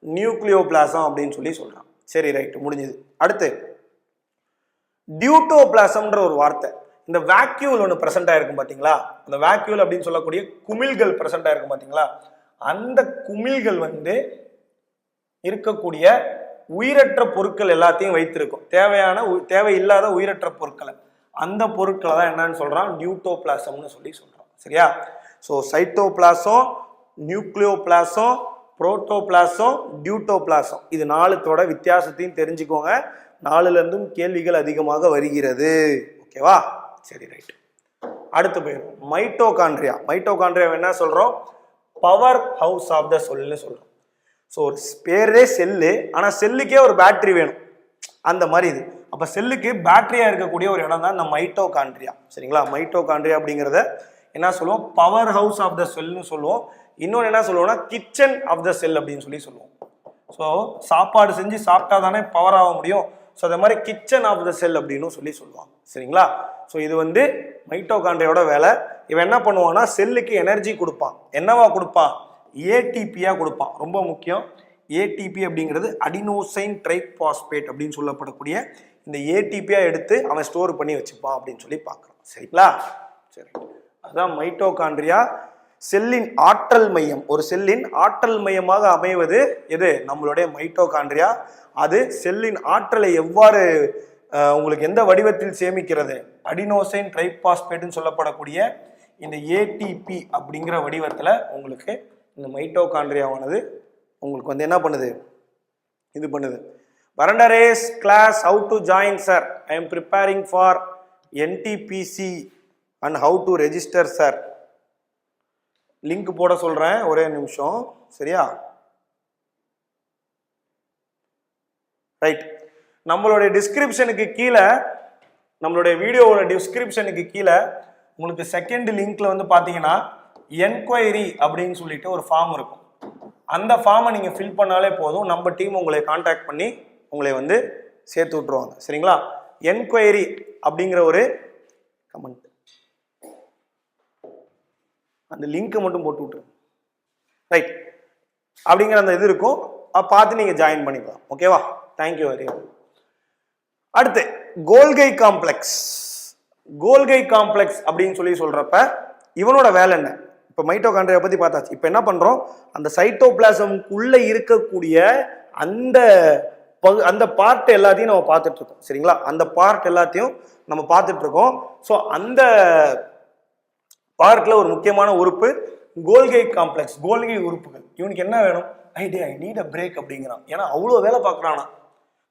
நியூக்ளியோபிளாசம் அப்படின்னு சொல்லி சொல்றான். சரி, ரைட், முடிஞ்சது. அடுத்து டியூட்டோபிளாசம்ன்ற ஒரு வார்த்தை. இந்த வேக்யூல் ஒன்று பிரசன்ட் ஆயிருக்கும் பாத்தீங்களா, அந்த வேக்யூல் அப்படின்னு சொல்லக்கூடிய குமிழ்கள் பிரசன்ட் ஆயிருக்கும் பாத்தீங்களா, அந்த குமிழ்கள் வந்து இருக்கக்கூடிய உயிரற்ற பொருட்கள் எல்லாத்தையும் வைத்திருக்கும். தேவையில்லாத உயிரற்ற பொருட்களை, அந்த பொருட்களை தான் என்னன்னு சொல்றான், டியூட்டோபிளாசம்னு சொல்லி சொல்றான். சரியா? ஸோ சைட்டோபிளாசம், நியூக்ளியோபிளாசம், புரோட்டோபிளாசம், டியூட்டோபிளாசம், இது 4தோட வித்தியாசத்தையும் தெரிஞ்சுக்கோங்க. 4ல கேள்விகள் அதிகமாக வருகிறது. ஓகேவா? சரி, ரைட். அடுத்து போயிடும் மைட்டோகாண்ட்ரியா. மைட்டோகாண்ட்ரியா என்ன சொல்றோம், பவர் ஹவுஸ் ஆஃப் த செல்னு சொல்றோம். ஸோ ஒரு பேரே செல்லு, ஆனா செல்லுக்கே ஒரு பேட்டரி வேணும், அந்த மாதிரி இது. அப்ப செல்லுக்கு பேட்டரியா இருக்கக்கூடிய ஒரு இடம் தான் இந்த மைட்டோகாண்ட்ரியா. சரிங்களா? மைட்டோகாண்ட்ரியா அப்படிங்கிறத என்ன சொல்லுவோம், பவர் ஹவுஸ் ஆஃப் த செல்னு சொல்லுவோம். இன்னொன்று என்ன சொல்லுவோம்னா கிச்சன் ஆஃப் த செல் அப்படின்னு சொல்லி சொல்லுவோம். ஸோ சாப்பாடு செஞ்சு சாப்பிட்டா தானே பவர் ஆக முடியும். ஸோ அதே மாதிரி கிச்சன் ஆஃப் த செல் அப்படின்னு சொல்லி சொல்லுவாங்க. சரிங்களா? ஸோ இது வந்து மைட்டோகாண்ட்ரியாவோட வேலை. இவன் என்ன பண்ணுவான்னா செல்லுக்கு எனர்ஜி கொடுப்பான். என்னவா கொடுப்பான், ஏடிபியா கொடுப்பான். ரொம்ப முக்கியம், ஏடிபி அப்படிங்கிறது அடினோசைன் ட்ரைபாஸ்பேட் அப்படின்னு சொல்லப்படக்கூடிய இந்த ஏடிபியா எடுத்து அவன் ஸ்டோர் பண்ணி வச்சுப்பான் அப்படின்னு சொல்லி பார்க்குறான். சரிங்களா? சரி, அதுதான் மைட்டோகாண்ட்ரியா. செல்லின் ஆற்றல் மையம். ஒரு செல்லின் ஆற்றல் மையமாக அமைவது எது, நம்மளுடைய மைட்டோகாண்ட்ரியா. அது செல்லின் ஆற்றலை எவ்வாறு உங்களுக்கு எந்த வடிவத்தில் சேமிக்கிறது, அடினோசைன் ட்ரைபாஸ்பேட்னு சொல்லப்படக்கூடிய இந்த ஏடிபி அப்படிங்கிற வடிவத்தில் உங்களுக்கு இந்த மைட்டோகாண்ட்ரியாவானது உங்களுக்கு வந்து என்ன பண்ணுது, இது பண்ணுது. வரண்ட race class how to join sir, I am preparing for NTPC and how to register sir. Link போட சொல்றேன், ஒரே நிமிஷம். சரியா? ரைட். நம்மளுடைய டிஸ்கிரிப்ஷனுக்கு கீழே, நம்மளுடைய வீடியோவோட டிஸ்கிரிப்ஷனுக்கு கீழே உங்களுக்கு செகண்ட் லிங்க்ல வந்து பார்த்தீங்கன்னா என்கொயரி அப்படின்னு சொல்லிட்டு ஒரு ஃபார்ம் இருக்கும். அந்த ஃபார்மை நீங்கள் ஃபில் பண்ணாலே போதும், நம்ம டீம் உங்களை கான்டாக்ட் பண்ணி உங்களை வந்து சேர்த்து விட்டுருவாங்க. சரிங்களா? என்கொயரி அப்படிங்கிற ஒரு கமெண்ட், அந்த லிங்க்கை மட்டும் போட்டு விட்டுருங்க. ரைட். அப்படிங்கிற அந்த இது இருக்கும், பார்த்து நீங்கள் ஜாயின் பண்ணிக்கலாம். ஓகேவா? Thank you very much. அடுத்து கோல்கை காம்ப்ளெக்ஸ். கோல்கை காம்ப்ளெக்ஸ் அப்படின்னு சொல்லி சொல்றப்ப இவனோட வேலை என்ன? இப்போ மைட்டோகாண்ட்ரியா பத்தி பார்த்தாச்சு. இப்போ என்ன பண்றோம், அந்த சைட்டோபிளாசமுக்குள்ள இருக்கக்கூடிய அந்த பார்ட் எல்லாத்தையும் நம்ம பார்த்துட்டு இருக்கோம். சரிங்களா? அந்த பார்ட் எல்லாத்தையும் நம்ம பார்த்துட்டு இருக்கோம். ஸோ அந்த பார்ட்ல ஒரு முக்கியமான உறுப்பு கோல்கை காம்ப்ளெக்ஸ், கோல்கை உறுப்புகள். இவனுக்கு என்ன வேணும்? ஐ நீட் அ பிரேக் அப்படிங்கிறான். ஏன்னா அவ்வளோ வேலை பார்க்குறானா,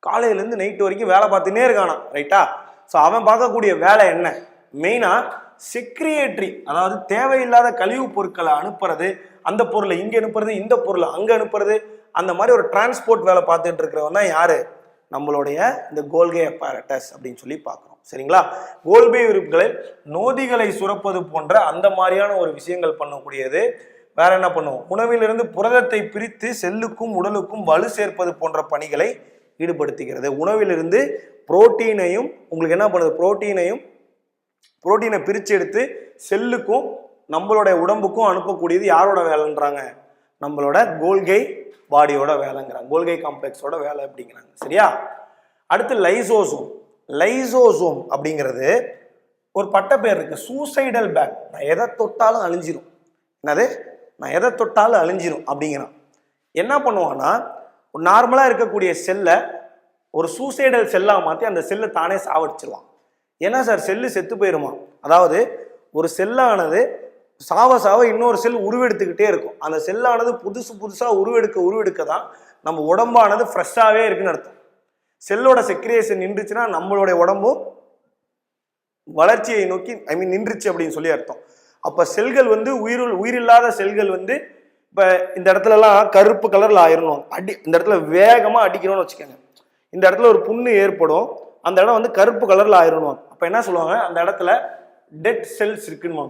காலையிலேருந்து நைட்டு வரைக்கும் வேலை பார்த்துன்னே இருக்கானா. ரைட்டா? ஸோ அவன் பார்க்கக்கூடிய வேலை என்ன? மெயினா செக்ரியேட்டரி, அதாவது தேவையில்லாத கழிவு பொருட்களை அனுப்புறது, அந்த பொருளை இங்கே அனுப்புறது, இந்த பொருளை அங்கே அனுப்புறது, அந்த மாதிரி ஒரு டிரான்ஸ்போர்ட் வேலை பார்த்துட்டு இருக்கிறவன் தான் யாரு? நம்மளுடைய இந்த கோல்கை அப்பரேட்டஸ் அப்படின்னு சொல்லி பார்க்குறோம். சரிங்களா? கோல்கை உறுப்புகளை நோதிகளை சுரப்பது போன்ற அந்த மாதிரியான ஒரு விஷயங்கள் பண்ணக்கூடியது. வேற என்ன பண்ணுவோம்? உணவிலிருந்து புரதத்தை பிரித்து செல்லுக்கும் உடலுக்கும் வலு சேர்ப்பது போன்ற பணிகளை ஈடுபடுத்துகிறது. உணவிலிருந்து புரோட்டீனையும் உங்களுக்கு என்ன பண்ணுது? புரோட்டீனை பிரித்து எடுத்து செல்லுக்கும் நம்மளுடைய உடம்புக்கும் அனுப்பக்கூடியது யாரோட வேலைன்றாங்க? நம்மளோட கோல்கை பாடியோட வேலைங்கிறாங்க, கோல்கை காம்ப்ளெக்ஸோட வேலை அப்படிங்கிறாங்க. சரியா? அடுத்து லைசோசோம். லைசோசோம் அப்படிங்கிறது ஒரு பட்ட பேர் இருக்கு, சூசைடல் பேக். நான் எதை தொட்டாலும் அழிஞ்சிரும். என்னது? நான் எதை தொட்டாலும் அழிஞ்சிரும் அப்படிங்கிறான். என்ன பண்ணுவான்னா, நார்மலாக இருக்கக்கூடிய செல்லை ஒரு சூசைடல் செல்லாக மாற்றி அந்த செல்லை தானே சாவடிச்சிருவான். ஏன்னா சார் செல்லு செத்து போயிருமா? அதாவது ஒரு செல்லானது சாவ இன்னொரு செல் உருவெடுத்துக்கிட்டே இருக்கும். அந்த செல்லானது புதுசாக உருவெடுக்க தான் நம்ம உடம்பானது ஃப்ரெஷ்ஷாகவே இருக்குன்னு அர்த்தம். செல்லோட செக்ரியேஷன் நின்றுச்சுன்னா நம்மளுடைய உடம்பும் வளர்ச்சியை நோக்கி நின்றுச்சு அப்படின்னு சொல்லி அர்த்தம். அப்போ செல்கள் வந்து உயிரில்லாத செல்கள் வந்து இப்போ இந்த இடத்துலலாம் கருப்பு கலரில் ஆயிரணும். இந்த இடத்துல வேகமாக அடிக்கணும்னு வச்சுக்கோங்க. இந்த இடத்துல ஒரு புண்ணு ஏற்படும், அந்த இடம் வந்து கருப்பு கலரில் ஆயிரணும். அப்போ என்ன சொல்லுவாங்க? அந்த இடத்துல டெட் செல்ஸ் இருக்குன்னு.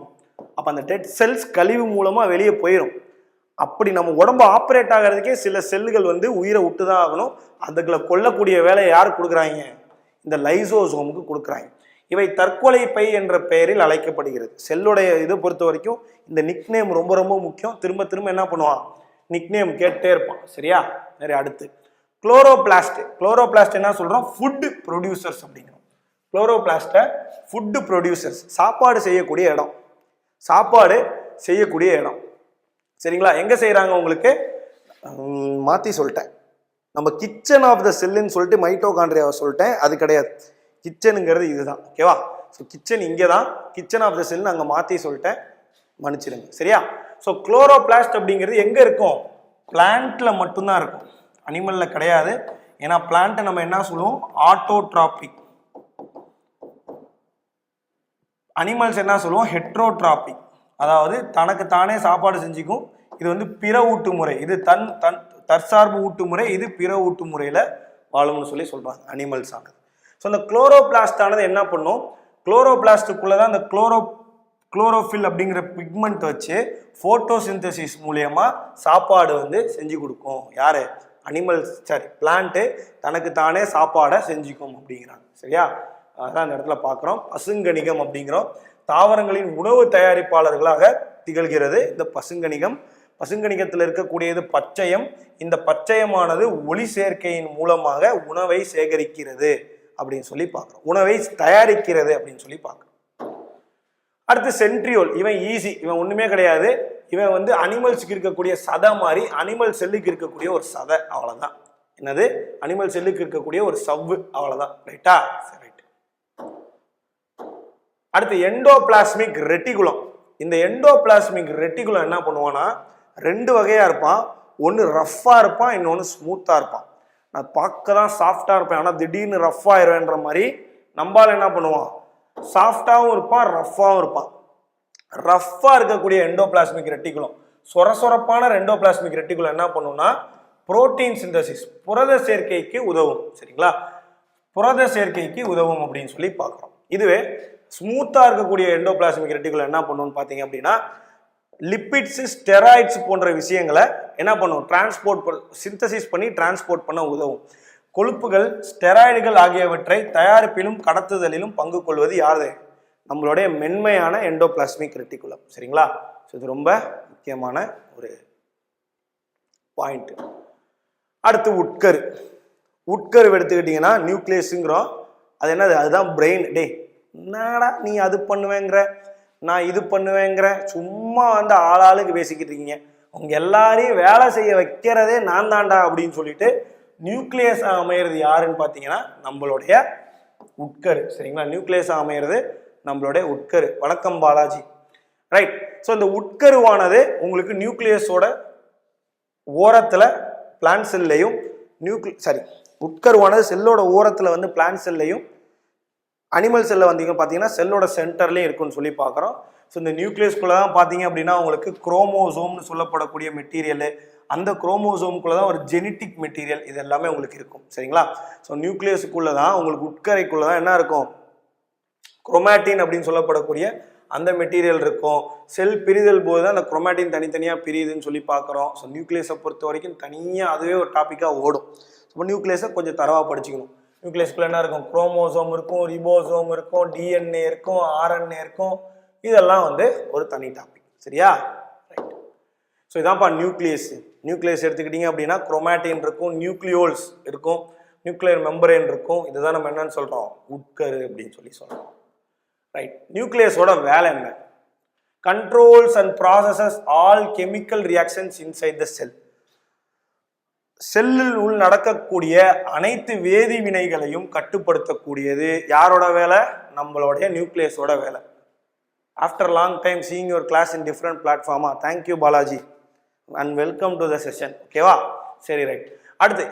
அப்போ அந்த டெட் செல்ஸ் கழிவு மூலமாக வெளியே போயிடும். அப்படி நம்ம உடம்பு ஆப்ரேட் ஆகிறதுக்கே சில செல்லுகள் வந்து உயிரை விட்டு தான் ஆகணும். அதுக்குள்ள கொல்லக்கூடிய வேலையை யார் கொடுக்குறாங்க? இந்த லைசோசோமுக்கு கொடுக்குறாங்க. இவை தற்கொலை பை என்ற பெயரில் அழைக்கப்படுகிறது. செல்லுடைய இதை பொறுத்த வரைக்கும் இந்த நிக்நேம் ரொம்ப ரொம்ப முக்கியம். திரும்ப திரும்ப என்ன பண்ணுவான்? நிக்நேம் கேட்டே இருப்பான். சரியா? நிறைய. அடுத்து குளோரோபிளாஸ்ட். குளோரோபிளாஸ்ட் என்ன சொல்றோம்? ஃபுட் ப்ரொடியூசர்ஸ் அப்படிங்கிறோம். குளோரோபிளாஸ்ட ஃபுட் ப்ரொடியூசர்ஸ், சாப்பாடு செய்யக்கூடிய இடம், சாப்பாடு செய்யக்கூடிய இடம். சரிங்களா? எங்க செய்யறாங்க? உங்களுக்கு மாத்தி சொல்லிட்டேன். நம்ம கிச்சன் ஆஃப் த செல்லுன்னு சொல்லிட்டு மைட்டோகாண்ட்ரியாவை சொல்லிட்டேன், அது கிடையாது. கிச்சனுங்கிறது இதுதான். ஓகேவா? ஸோ கிச்சன் இங்கே தான், கிச்சன் ஆஃப் த செல்னு அங்கே மாற்றி சொல்லிட்டேன், மன்னிச்சிடுங்க. சரியா? ஸோ குளோரோபிளாஸ்ட் அப்படிங்கிறது எங்கே இருக்கும்? பிளான்ட்ல மட்டும்தான் இருக்கும், அனிமல்ல கிடையாது. ஏன்னா பிளான்ட்டை நம்ம என்ன சொல்லுவோம்? ஆட்டோட்ராபிக். அனிமல்ஸ் என்ன சொல்லுவோம்? ஹெட்ரோட்ராபிக், அதாவது தனக்கு தானே சாப்பாடு செஞ்சுக்கும். இது வந்து பிற ஊட்டு முறை, இது தற்சார்பு ஊட்டு முறை, இது பிற ஊட்டு முறையில் வாழும்னு சொல்லி சொல்றாங்க அனிமல்ஸ் ஆனது. ஸோ இந்த குளோரோபிளாஸ்ட் ஆனது என்ன பண்ணும்? குளோரோபிளாஸ்டுக்குள்ளதான் இந்த குளோரோஃபில் அப்படிங்கிற பிக்மெண்ட் வச்சு போட்டோசிந்தசிஸ் மூலியமா சாப்பாடு வந்து செஞ்சு கொடுக்கும். யாரு? அனிமல்ஸ், சரி பிளான்ட்டு தனக்கு தானே சாப்பாடை செஞ்சுக்கும் அப்படிங்கிறாங்க. சரியா? அதான் அந்த இடத்துல பார்க்குறோம். பசுங்கணிகம் அப்படிங்கிறோம். தாவரங்களின் உணவு தயாரிப்பாளர்களாக திகழ்கிறது இந்த பசுங்கணிகம். பசுங்கணிகத்தில் இருக்கக்கூடியது பச்சையம். இந்த பச்சையமானது ஒளி சேர்க்கையின் மூலமாக உணவை சேகரிக்கிறது அப்படின்னு சொல்லி பார்க்குறோம், உணவை தயாரிக்கிறது அப்படின்னு சொல்லி பார்க்குறோம். அடுத்து சென்ட்ரியோல். இவன் ஈஸி, இவன் ஒண்ணுமே கிடையாது. இவன் வந்து அனிமல்ஸுக்கு இருக்கக்கூடிய சதை மாதிரி அனிமல் செல்லுக்கு இருக்கக்கூடிய ஒரு சதை, அவ்வளவுதான். என்னது? அனிமல் செல்லுக்கு இருக்கக்கூடிய ஒரு சவ்வு, அவ்வளவுதான். ரைட்டா? சரி, ரைட். அடுத்து எண்டோபிளாஸ்மிக் ரெட்டிகுலம். இந்த எண்டோபிளாஸ்மிக் ரெட்டிகுலம் என்ன பண்ணுவான்னா, ரெண்டு வகையா இருப்பான். ஒன்று ரஃப்பா இருப்பான், இன்னொன்று ஸ்மூத்தா இருப்பான். நான் பார்க்க தான் சாஃப்டாக இருப்பேன், ஆனால் திடீர்னு ரஃப் ஆயிடுவேன்ற மாதிரி நம்மளால என்ன பண்ணுவான், சாஃப்டாகவும் இருப்பான், ரஃப்பாகவும் இருப்பான். ரஃப்பாக இருக்கக்கூடிய எண்டோபிளாஸ்மிக் ரெட்டிகுலம், சொரசொரப்பான எண்டோபிளாஸ்மிக் ரெட்டிகுலம் என்ன பண்ணுன்னா புரோட்டீன் சிந்தசிஸ், புரத சேர்க்கைக்கு உதவும். சரிங்களா, புரத சேர்க்கைக்கு உதவும் அப்படின்னு சொல்லி பார்க்குறோம். இதுவே ஸ்மூத்தாக இருக்கக்கூடிய எண்டோபிளாஸ்மிக் ரெட்டிகுலம் என்ன பண்ணுன்னு பார்த்தீங்க அப்படின்னா லிப்பிட்ஸ், ஸ்டெராய்ட்ஸ் போன்ற விஷயங்களை என்ன பண்ணும், டிரான்ஸ்போர்ட் சிந்தசிஸ் பண்ணி டிரான்ஸ்போர்ட் பண்ண உதவும். கொழுப்புகள், ஸ்டெராய்டுகள் ஆகியவற்றை தயாரிப்பிலும் கடத்துதலிலும் பங்கு கொள்வது யாரு, நம்மளுடைய மென்மையான எண்டோபிளாஸ்மிக் ரெட்டிகுலம். சரிங்களா, ஸோ இது ரொம்ப முக்கியமான ஒரு பாயிண்ட். அடுத்து உட்கரு. உட்கரு எடுத்துக்கிட்டிங்கன்னா நியூக்ளியஸுங்கிறோம், அது என்னது, அதுதான் பிரெயின். டே என்னடா நீ அது பண்ணுவேங்கிற, நான் இது பண்ணுவேங்கிற, சும்மா வந்து ஆளாளுக்கு பேசிக்கிட்டு இருக்கீங்க, அவங்க எல்லாரையும் வேலை செய்ய வைக்கிறதே நான் தாண்டா அப்படின்னு சொல்லிட்டு நியூக்ளியஸ் அமையிறது யாருன்னு பார்த்தீங்கன்னா நம்மளுடைய உட்கரு. சரிங்களா, நியூக்ளியஸ் அமையிறது நம்மளுடைய உட்கரு. வணக்கம் பாலாஜி. ரைட். ஸோ இந்த உட்கருவானது உங்களுக்கு நியூக்ளியஸோட ஓரத்தில் பிளான்ட் செல்லையும் உட்கருவானது செல்லோட ஓரத்தில் வந்து பிளான்ட் செல்லையும் அனிமல் செல்ல வந்தீங்க பார்த்தீங்கன்னா செல்லோட சென்டர்லேயும் இருக்குன்னு சொல்லி பார்க்குறோம். ஸோ இந்த நியூக்ளியஸ்குள்ளே தான் பார்த்தீங்க அப்படின்னா உங்களுக்கு குரோமோசோம்னு சொல்லப்படக்கூடிய மெட்டீரியல், அந்த குரோமோசோம்குள்ளே தான் ஒரு ஜெனட்டிக் மெட்டீரியல், இது எல்லாமே உங்களுக்கு இருக்கும். சரிங்களா, ஸோ நியூக்ளியஸுக்குள்ளே தான் உங்களுக்கு உட்கரைக்குள்ளே தான் என்ன இருக்கும், குரோமாட்டின் அப்படின்னு சொல்லப்படக்கூடிய அந்த மெட்டீரியல் இருக்கும். செல் பிரிதல் போது தான் அந்த குரோமாட்டின் தனித்தனியாக பிரியுதுன்னு சொல்லி பார்க்குறோம். ஸோ நியூக்ளியஸை பொறுத்த வரைக்கும் தனியாக அதுவே ஒரு டாப்பிக்காக ஓடும். ஸோ நியூக்ளியஸை கொஞ்சம் தரவாக படிச்சுக்கணும். நியூக்ளியஸ்குள்ள என்ன இருக்கும், குரோமோசோம் இருக்கும், ரிபோசோம் இருக்கும், டிஎன்ஏ இருக்கும், ஆர்என்ஏ இருக்கும், இதெல்லாம் வந்து ஒரு தனி டாபிக். சரியா, ரைட். ஸோ இதான்ப்பா நியூக்ளியஸ். நியூக்ளியஸ் எடுத்துக்கிட்டீங்க அப்படின்னா குரோமாட்டின் இருக்கும், நியூக்ளியோல்ஸ் இருக்கும், நியூக்ளியர் மெம்பரேன் இருக்கும், இதுதான் நம்ம என்னன்னு சொல்கிறோம், உட்கரு அப்படின்னு சொல்லி சொல்கிறோம். ரைட். நியூக்ளியஸோட வேலை என்ன, controls and processes all chemical reactions inside the cell. செல்லில் உள் நடக்கக்கூடிய அனைத்து வேதி வினைகளையும் கட்டுப்படுத்தக்கூடியது யாரோட வேலை, நம்மளுடைய நியூக்ளியஸோட வேலை. After long time seeing your class in different பிளாட்ஃபார்மா, thank you Balaji and welcome to the session. ஓகேவா, சரி, ரைட். அடுத்து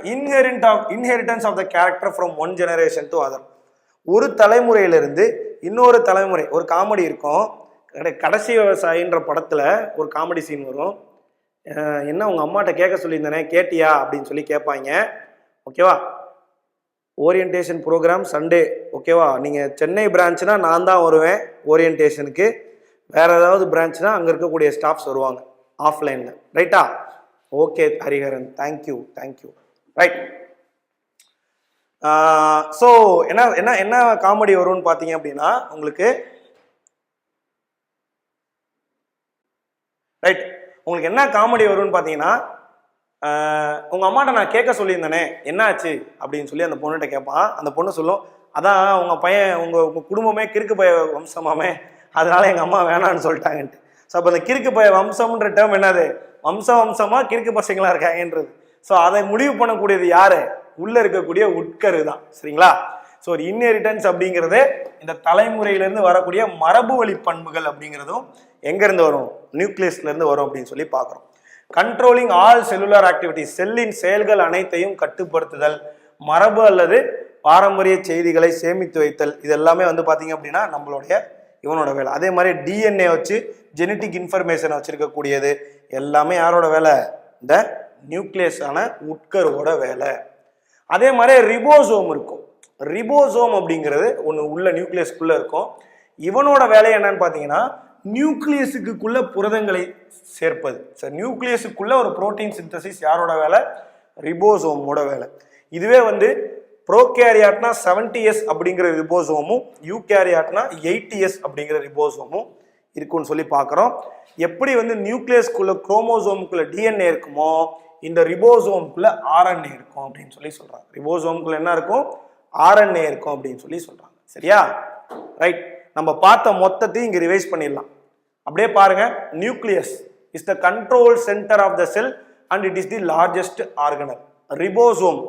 inheritance of the character from one generation to other. ஒரு தலைமுறையிலிருந்து இன்னொரு தலைமுறை. ஒரு காமெடி இருக்கும், கடைசி விவசாயின்ற படத்துல ஒரு காமெடி சீன் வரும். என்ன உங்க அம்மாட்ட கேட்க சொல்லியிருந்தேனே கேட்டியா அப்படின்னு சொல்லி கேட்பாங்க. ஓகேவா, ஓரியன்டேஷன் ப்ரோக்ராம் சண்டே. ஓகேவா, நீங்கள் சென்னை பிரான்ச்னா நான் தான் வருவேன் ஓரியன்டேஷனுக்கு, வேற ஏதாவது பிரான்ச்னா அங்கே இருக்கக்கூடிய ஸ்டாஃப்ஸ் வருவாங்க ஆஃப்லைனில். ரைட்டா, okay Hariharan, thank you thank you. Right. So என்ன என்ன என்ன காமெடி வரும்னு பார்த்தீங்க அப்படின்னா உங்களுக்கு, ரைட், உங்களுக்கு என்ன காமெடி வரும்னு பார்த்தீங்கன்னா உங்கள் அம்மாட்ட நான் கேட்க சொல்லியிருந்தேனே என்ன ஆச்சு அப்படின்னு சொல்லி அந்த பொண்ணுகிட்ட கேட்பான். அந்த பொண்ணு சொல்லும், அதான் உங்கள் பையன் உங்கள் குடும்பமே கிறுக்கு பய வம்சமாமே, அதனால எங்கள் அம்மா வேணான்னு சொல்லிட்டாங்கன்ட்டு. ஸோ அப்போ அந்த கிறுக்கு பய வம்சம்ன்ற டேர்ம் என்னது, வம்சமாக கிறுக்கு பசங்களாக இருக்காங்கன்றது. ஸோ அதை முடிவு பண்ணக்கூடியது யாரு, உள்ள இருக்கக்கூடிய உட்கரு தான். சரிங்களா, ஸோ ஒரு இன்ஹெரிட்டன்ஸ் அப்படிங்கிறது இந்த தலைமுறையிலேருந்து வரக்கூடிய மரபு வழி பண்புகள் அப்படிங்கிறதும் எங்கேருந்து வரும், நியூக்ளியஸ்லேருந்து வரும் அப்படின்னு சொல்லி பார்க்குறோம். கண்ட்ரோலிங் ஆல் செல்லுலார் ஆக்டிவிட்டிஸ், செல்லின் செயல்கள் அனைத்தையும் கட்டுப்படுத்துதல், மரபு அல்லது பாரம்பரிய செய்திகளை சேமித்து வைத்தல், இது எல்லாமே வந்து பார்த்தீங்க அப்படின்னா நம்மளுடைய இவனோட வேலை. அதே மாதிரி டிஎன்ஏ வச்சு ஜெனட்டிக் இன்ஃபர்மேஷனை வச்சிருக்கக்கூடியது எல்லாமே யாரோட வேலை, இந்த நியூக்ளியஸான உட்கருவோட வேலை. அதே மாதிரி ரிபோசோம் இருக்கும். ரிபோசோம் அப்படிங்கிறது ஒன்று உள்ள நியூக்ளியஸ்குள்ள இருக்கும். இவனோட வேலை என்னன்னு பார்த்தீங்கன்னா நியூக்ளியஸுக்குள்ள புரதங்களை சேர்ப்பது. சார், நியூக்ளியஸுக்குள்ள ஒரு புரோட்டீன் சிந்தசிஸ் யாரோட வேலை, ரிபோசோமோட வேலை. இதுவே வந்து ப்ரோகேரியாட்னா 70S அப்படிங்கிற ரிபோசோமும், யூகேரியாட்னா 80S அப்படிங்கிற ரிபோசோமும் இருக்குன்னு சொல்லி பார்க்குறோம். எப்படி வந்து நியூக்ளியஸ்குள்ள குரோமோசோமுக்குள்ள டிஎன்ஏ இருக்குமோ, இந்த ரிபோசோமுக்குள்ள ஆர்என்ஏ இருக்கும் அப்படின்னு சொல்லி சொல்றாங்க. ரிபோசோமுக்குள்ள என்ன இருக்கும், ஆர்என்ஏ இருக்கும் அப்படின்னு சொல்லி சொல்றாங்க. சரியா, ரைட். நம்ம பார்த்த மொத்தத்தையும் இங்க ரிவைஸ் பண்ணிடலாம். அப்படியே பாருங்க, nucleus is the control centre of the cell and it is the largest organelle. Ribosome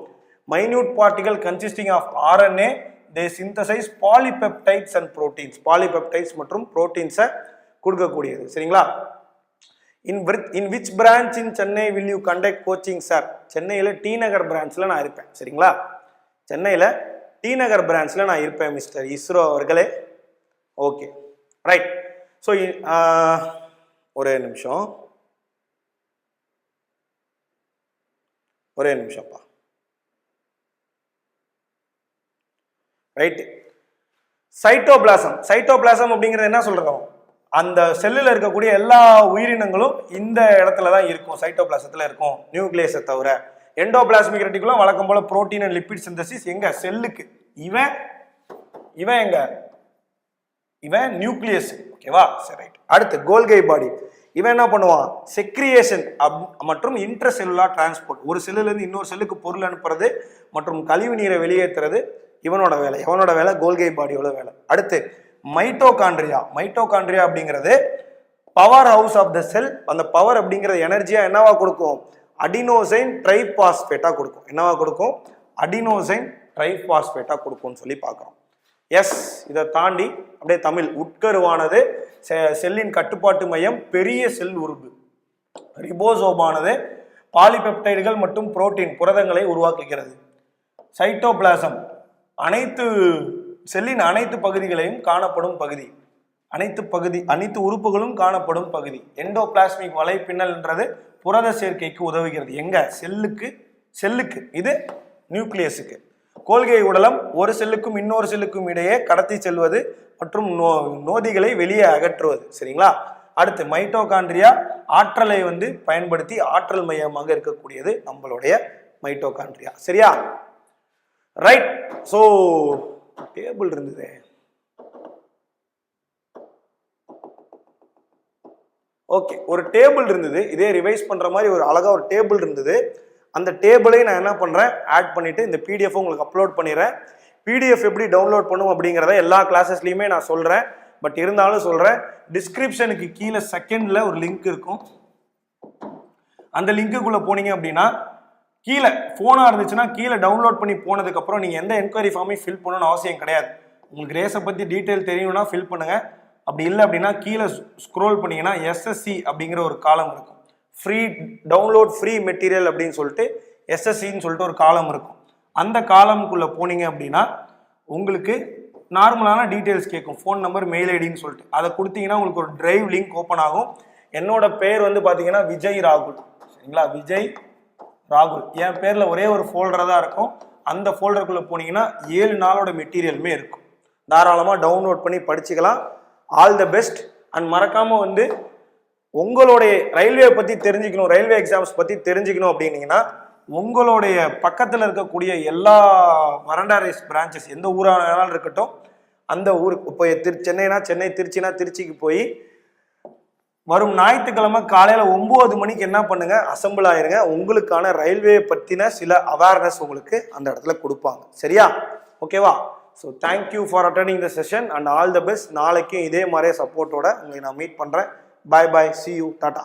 minute particle consisting of RNA, they synthesize polypeptides and proteins. Polypeptides மற்றும் proteins கொடுக்கக்கூடியது. சரிங்களா, in which branch in Chennai will you conduct coaching sir? சென்னையில் D நகர் பிரான்ச்சில் நான் இருப்பேன். சரிங்களா, சென்னையில் D நகர் பிரான்ச்சில் நான் இருப்பேன் மிஸ்டர் இஸ்ரோ அவர்களே. Okay, right. ஸோ ஒரே நிமிஷம்ப்பா. ரைட்டு. சைட்டோபிளாசம் அப்படிங்கிறது என்ன சொல்றோம்? அந்த செல்லில் இருக்கக்கூடிய எல்லா உயிரினங்களும் இந்த இடத்துல தான் இருக்கும், சைட்டோபிளாசத்தில் இருக்கும், நியூக்ளியஸை தவிர. எண்டோபிளாஸ்மிக் ரெட்டிகுலம் வழக்கம் போல புரோட்டீன் அண்ட் லிப்பிட் சிந்தசிஸ் எங்க? செல்லுக்கு. இவன் எங்க? இவன் நியூக்ளியஸ். ஓகேவா, சரி, ரைட். அடுத்து கோல்கை பாடி. இவன் என்ன பண்ணுவான்? செக்ரியேஷன் மற்றும் இன்டர்செல்லுலார் டிரான்ஸ்போர்ட். ஒரு செல்லுல இருந்து இன்னொரு செல்லுக்கு பொருள் அனுப்புறது மற்றும் கழிவு நீரை வெளியேற்றுறது இவனோட வேலை. கோல்கை பாடியோட வேலை. அடுத்து மைட்டோகாண்ட்ரியா அப்படிங்கிறது பவர் ஹவுஸ் ஆஃப் த செல். அந்த பவர் அப்படிங்கிற எனர்ஜியா என்னவா கொடுக்கும்? அடினோசைன் ட்ரைபாஸ்பேட்டா கொடுக்கும். என்னவா கொடுக்கும்? அடினோசைன் ட்ரைபாஸ்பேட்டா கொடுக்கும்னு சொல்லி பார்க்குறோம். எஸ், இதை தாண்டி அப்படியே தமிழ் உட்கருவானது செல்லின் கட்டுப்பாட்டு மையம், பெரிய செல் உறுப்பு. ரிபோசோமானது பாலிபெப்டைடுகள் மற்றும் புரோட்டீன் புரதங்களை உருவாக்குகிறது. சைட்டோபிளாசம் செல்லின் அனைத்து பகுதிகளையும் காணப்படும் பகுதி, அனைத்து உறுப்புகளும் காணப்படும் பகுதி. எண்டோபிளாஸ்மிக் வலைப்பின்னல்ன்றது புரத சேர்க்கைக்கு உதவுகிறது. எங்க? செல்லுக்கு. இது நியூக்ளியஸுக்கு. கோல்கை உடலம் ஒரு செல்லுக்கும் இன்னொரு செல்லுக்கும் இடையே கடத்தி செல்வது மற்றும் நோதிகளை வெளியே அகற்றுவது. சரிங்களா. அடுத்து மைட்டோகாண்ட்ரியா ஆற்றலை பயன்படுத்தி ஆற்றல் மையமாக இருக்கக்கூடியது நம்மளுடைய மைட்டோகாண்ட்ரியா. சரியா, ரைட். ஸோ டேபிள் இருந்தது. ஓகே, ஒரு டேபிள் இருந்தது. இதே ரிவைஸ் பண்ற மாதிரி ஒரு அழகா ஒரு டேபிள் இருந்தது. அந்த டேபிளை நான் என்ன பண்றேன்? ஆட் பண்ணிட்டு இந்த பிடிஎஃப் உங்களுக்கு அப்லோட் பண்ணிடுறேன். பிடிஎஃப் எப்படி டவுன்லோட் பண்ணும் அப்படிங்கிறத எல்லா கிளாஸஸ்லையுமே நான் சொல்றேன். பட் இருந்தாலும் சொல்றேன், டிஸ்கிரிப்ஷனுக்கு கீழே செகண்ட்ல ஒரு லிங்க் இருக்கும். அந்த லிங்க்குள்ள போனீங்க அப்படின்னா கீழே போனா இருந்துச்சுன்னா கீழே டவுன்லோட் பண்ணி போனதுக்கு அப்புறம் நீங்க எந்த என்கொயரி ஃபார்மையும் ஃபில் பண்ணணும்னு அவசியம் கிடையாது. உங்களுக்கு ரேஸை பத்தி டீட்டெயில் தெரியணும்னா ஃபில் பண்ணுங்க. அப்படி இல்லை அப்படின்னா கீழே ஸ்க்ரோல் பண்ணீங்கன்னா எஸ்எஸ்சி அப்படிங்கிற ஒரு காலம் இருக்கும். ஃப்ரீ டவுன்லோட் ஃப்ரீ மெட்டீரியல் அப்படின்னு சொல்லிட்டு எஸ்எஸ்சின்னு சொல்லிட்டு ஒரு காலம் இருக்கும். அந்த காலமுக்குள்ள போனீங்க அப்படின்னா உங்களுக்கு நார்மலான டீட்டெயில்ஸ் கேட்கும், ஃபோன் நம்பர், மெயில் ஐடின்னு சொல்லிட்டு. அதை கொடுத்தீங்கன்னா உங்களுக்கு ஒரு டிரைவ் லிங்க் ஓப்பன் ஆகும். என்னோட பேர் பார்த்தீங்கன்னா விஜய் ராகுல். சரிங்களா, விஜய் ராகுல். என் பேரில் ஒரே ஒரு ஃபோல்டராக தான் இருக்கும். அந்த ஃபோல்டருக்குள்ளே போனீங்கன்னா 7 நாளோட மெட்டீரியலுமே இருக்கும். தாராளமாக டவுன்லோட் பண்ணி படிச்சுக்கலாம். All the best. அண்ட் மறக்காமல் உங்களுடைய ரயில்வே பற்றி தெரிஞ்சுக்கணும், ரயில்வே எக்ஸாம்ஸ் பற்றி தெரிஞ்சுக்கணும் அப்படின்னீங்கன்னா உங்களுடைய பக்கத்தில் இருக்கக்கூடிய எல்லா வரண்டா ரேஸ் பிரான்ச்சஸ் எந்த ஊரானாலும் இருக்கட்டும், அந்த ஊருக்கு இப்போ சென்னைனா சென்னை, திருச்சினா திருச்சிக்கு போய் வரும் ஞாயிற்றுக்கிழமை காலையில் 9 மணிக்கு என்ன பண்ணுங்க? அசம்பிள் ஆயிருங்க. உங்களுக்கான ரயில்வே பற்றின சில அவேர்னஸ் உங்களுக்கு அந்த இடத்துல கொடுப்பாங்க. சரியா, ஓகேவா? So thank you for attending the session and all the best. நாளைக்கும் இதே மாதிரியே சப்போர்ட்டோட உங்களை நான் மீட் பண்ணுறேன். Bye bye. See you. Tata.